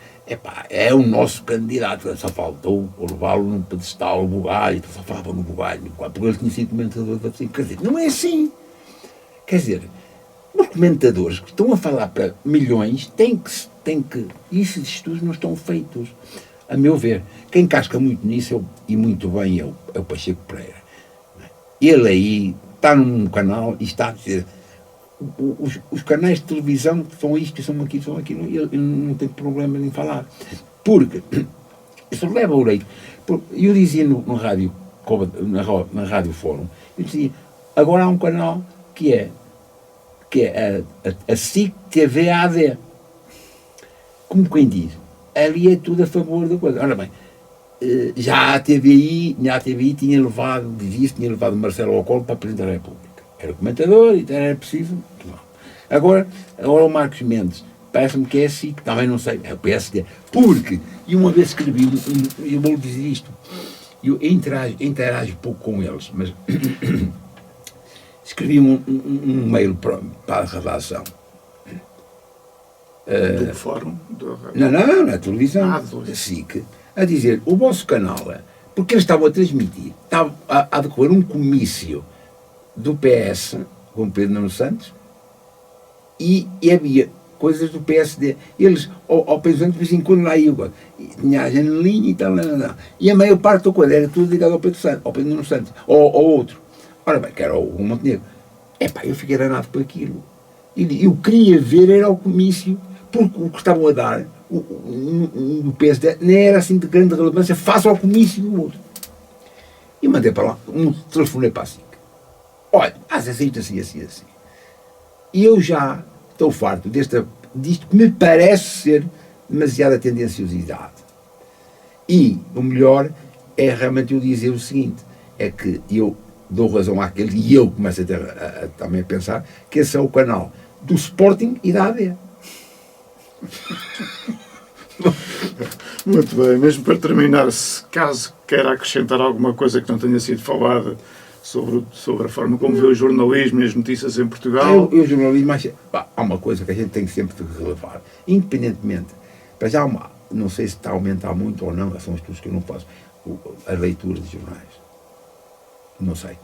é o nosso candidato, só faltou levá-lo num pedestal, o Bugalho, só falava no Bugalho, porque ele tinha sido comentador da SIC. Quer dizer, não é assim. Quer dizer, os comentadores que estão a falar para milhões têm que esses estudos não estão feitos. A meu ver, quem casca muito nisso, e muito bem, é o Pacheco Pereira. Ele aí está num canal e está a dizer os canais de televisão são isto, são aquilo, e ele não tem problema em falar. Porque isso leva ao leito. Eu dizia no rádio, na Rádio Fórum, eu dizia, agora há um canal que é a SIC TV AD. Como quem diz, ali é tudo a favor da coisa. Ora bem, já a TVI tinha levado Marcelo ao colo para a Presidente da República. Era comentador e era preciso. Agora o Marcos Mendes, parece-me que é assim, que também não sei, é o PSD. Porque, e uma vez escrevi, eu vou dizer isto, eu interajo pouco com eles, mas escrevi um mail para a redação. Do fórum? Não, na televisão, SIC, a dizer, o vosso canal, porque eles estavam a transmitir, estava a decorrer um comício do PS, com Pedro Nuno Santos, e havia coisas do PSD. Eles, ao Pedro Santos, de vez em quando lá iam, tinha a janelinha e tal, e a maior parte da coisa era tudo ligado ao Pedro Nuno Santos, ou outro. Ora bem, que era o Montenegro. Eu fiquei danado por aquilo. Eu queria ver, era o comício, porque o que estavam a dar, o PSD, não era assim de grande relevância, face ao comício do outro. E mandei para lá, telefonei para a SIC. Olha, assim. E eu já estou farto disto que me parece ser demasiada tendenciosidade. E o melhor é realmente eu dizer o seguinte, é que eu dou razão àquele, e eu começo também a pensar, que esse é o canal do Sporting e da AD. Muito bem, mesmo para terminar, se caso queira acrescentar alguma coisa que não tenha sido falada sobre a forma como vê o jornalismo e as notícias em Portugal. O jornalismo, há uma coisa que a gente tem sempre de relevar, independentemente, para já não sei se está a aumentar muito ou não, são estudos que eu não faço, a leitura de jornais. Não sei.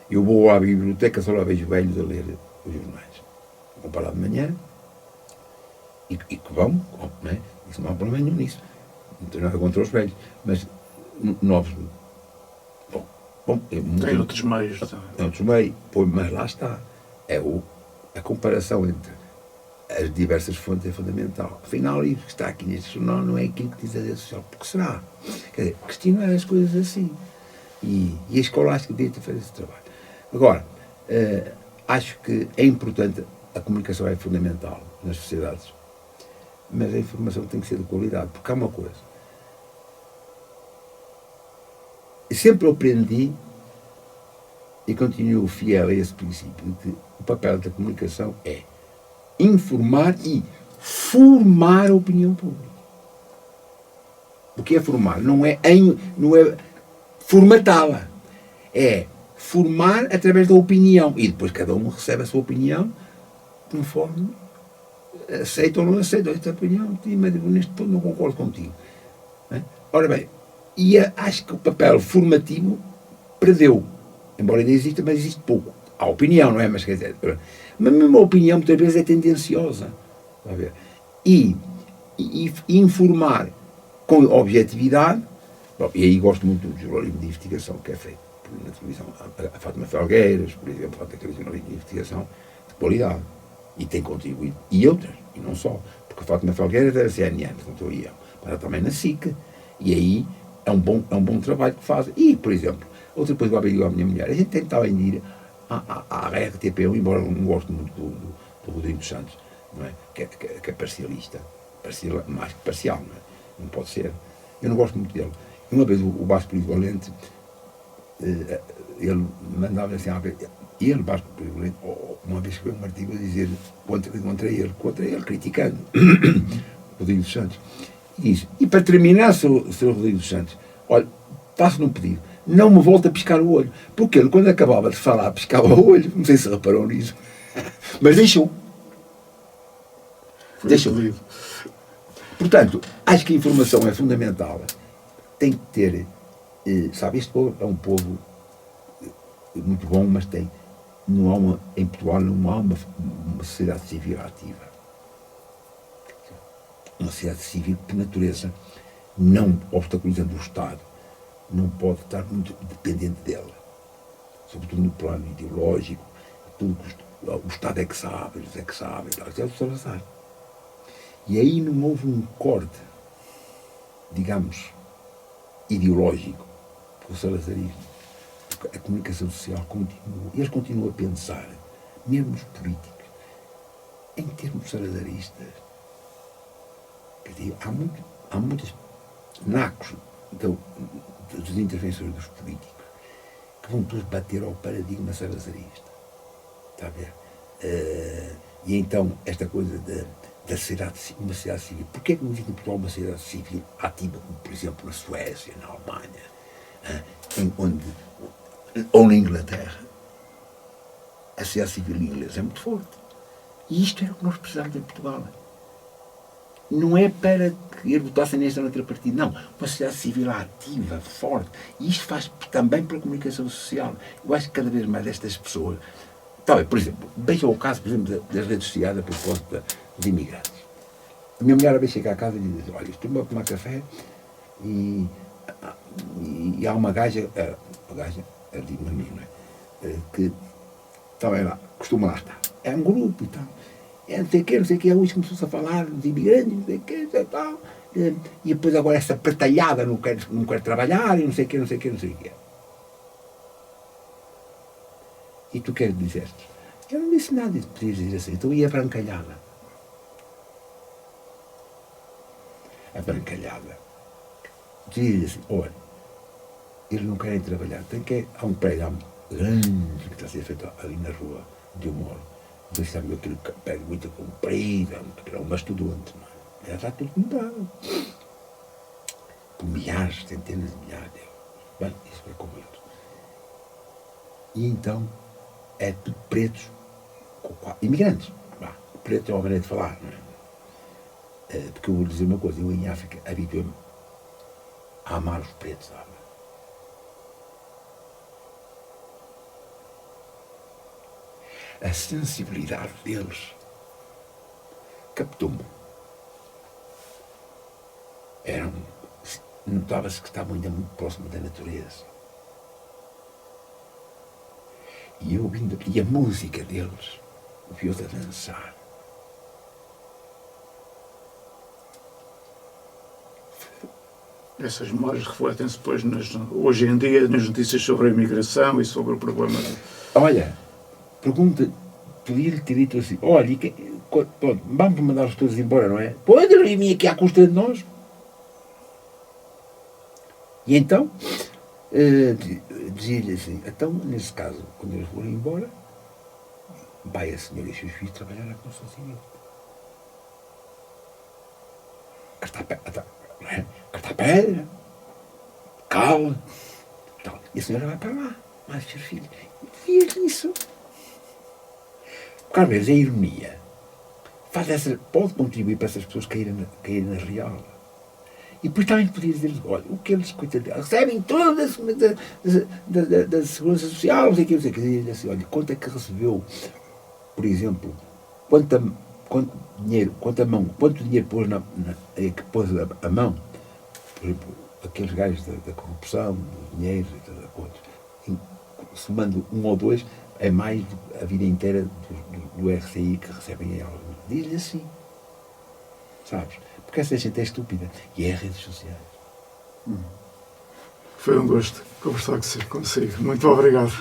Eu vou à biblioteca, só lá vejo velhos a ler os jornais. Vão para lá de manhã e que vão, não é? Isso não há problema nenhum nisso. Não tenho nada contra os velhos, mas novos. Bom, tem outros meios. Tem outros meios, mas lá está. A comparação entre as diversas fontes é fundamental. Afinal, o que está aqui neste jornal não é aquilo que diz a rede social. Porque será? Quer dizer, questionar as coisas assim. E a escola acho que devia ter feito esse trabalho. Agora, acho que é importante, a comunicação é fundamental nas sociedades, mas a informação tem que ser de qualidade, porque há uma coisa. Eu sempre aprendi e continuo fiel a esse princípio, de que o papel da comunicação é informar e formar a opinião pública. O que é formar? Não é formatá-la. É formar através da opinião. E depois cada um recebe a sua opinião conforme aceita ou não aceita. Esta opinião, mas neste ponto não concordo contigo. Ora bem, acho que o papel formativo perdeu. Embora ainda exista, mas existe pouco. Há opinião, não é? Mas, quer dizer, mas mesmo a opinião muitas vezes é tendenciosa. Está a ver? E informar com objetividade. Bom, e aí gosto muito do jornalismo de investigação que é feito na televisão. A Fátima Felgueiras, por exemplo, faz aquele jornalismo de investigação de qualidade. E tem contribuído. E outras, e não só. Porque a Fátima Felgueiras era CNN, não estou eu. Mas também na SIC. E aí é um bom trabalho que fazem. E, por exemplo, outra coisa que eu digo à minha mulher, a gente tentava ainda ir à RTP1, embora eu não goste muito do Rodrigo dos Santos, não é? Que é parcialista. Mais que parcial, não é? Não pode ser. Eu não gosto muito dele. Uma vez o Vasco Polivalente, ele mandava assim, ele, Vasco Polivalente, uma vez escreveu um artigo a dizer contra ele, criticando o Rodrigo dos Santos. E diz, e para terminar, Sr. Rodrigo dos Santos, olha, faço-lhe um pedido, não me volte a piscar o olho, porque ele, quando acabava de falar, piscava o olho, não sei se reparou nisso, mas deixou. Deixou. Portanto, acho que a informação é fundamental. Tem que ter, sabe, este povo é um povo muito bom, mas em Portugal não há uma sociedade civil ativa. Uma sociedade civil, por natureza, não obstaculizando o Estado, não pode estar muito dependente dela. Sobretudo no plano ideológico, tudo, o Estado é que sabe, eles é que sabem, é o Salazar. E aí não houve um corte, digamos, ideológico, porque o salazarismo, a comunicação social continua, eles continuam a pensar, mesmo os políticos, em termos salazaristas. Quer dizer, há muitos nacos das intervenções dos políticos que vão todos bater ao paradigma salazarista. Está a ver? E então, esta coisa da sociedade, uma sociedade civil. Porquê é que não existe em Portugal uma sociedade civil ativa, como por exemplo na Suécia, na Alemanha, ou na Inglaterra? A sociedade civil inglesa é muito forte. E isto era o que nós precisamos em Portugal. Não é para que eles votassem nesta ou noutra partida, não. Uma sociedade civil ativa, forte. E isto faz também pela comunicação social. Eu acho que cada vez mais estas pessoas... Talvez, por exemplo, vejam o caso, por exemplo, das redes sociais a propósito dos imigrantes. A minha mulher, a vez, chega à casa e diz, olha, estou a tomar café e há uma gaja, ela diz-me a mim, não é? Que também lá, costuma lá estar. É um grupo e tal. Não sei o que, hoje começou-se a falar dos imigrantes, não sei o que, tal. E depois agora essa petalhada não quer trabalhar e não sei o que. E tu que disseste? Eu não disse nada, podias dizer assim, então ia abrancalhada. Abrancalhada. Dizia assim, olha, eles não querem trabalhar, há um prédio grande que está a ser feito ali na rua onde eu moro. Não sabe aquele prédio muito comprido, é um mastodonte, não é? Já está tudo comprado. Por milhares, centenas de milhares de euros. Bem, isso é como eles. E então, é tudo pretos, imigrantes. Preto é uma maneira de falar, não é? Porque eu vou dizer uma coisa, eu em África habituei-me a amar os pretos, sabe? A sensibilidade deles captou-me. Notava-se que estavam ainda muito próximos da natureza. E eu ouvindo a música deles, vi-os a dançar. Essas memórias refletem-se depois, hoje em dia, nas notícias sobre a imigração e sobre o problema. Olha, podia-lhe ter dito assim, olha, vamos mandar-os todos embora, não é? Pois, ele vinha aqui à custa de nós. E então, dizia-lhe assim, então, nesse caso, quando eles forem embora, vai a senhora e os seus filhos trabalhar na construção civil. Cortar pedra, cal, tal. E a senhora vai para lá. mais ter filhos. E dizias isso. Porque às vezes a ironia pode contribuir para essas pessoas caírem na real. E depois também podia dizer, olha, o que eles, coitadinhos, recebem tudo da Segurança Social, não sei o que, dizer assim, olha, quanto é que recebeu, por exemplo, quanto dinheiro pôs que pôs a mão, por exemplo, aqueles gajos da corrupção, do dinheiro, somando um ou dois, é mais a vida inteira do RCI que recebem elas. Diz-lhe assim, sabes? Porque essa gente é estúpida. E é redes sociais. Foi um gosto conversar consigo. Muito obrigado.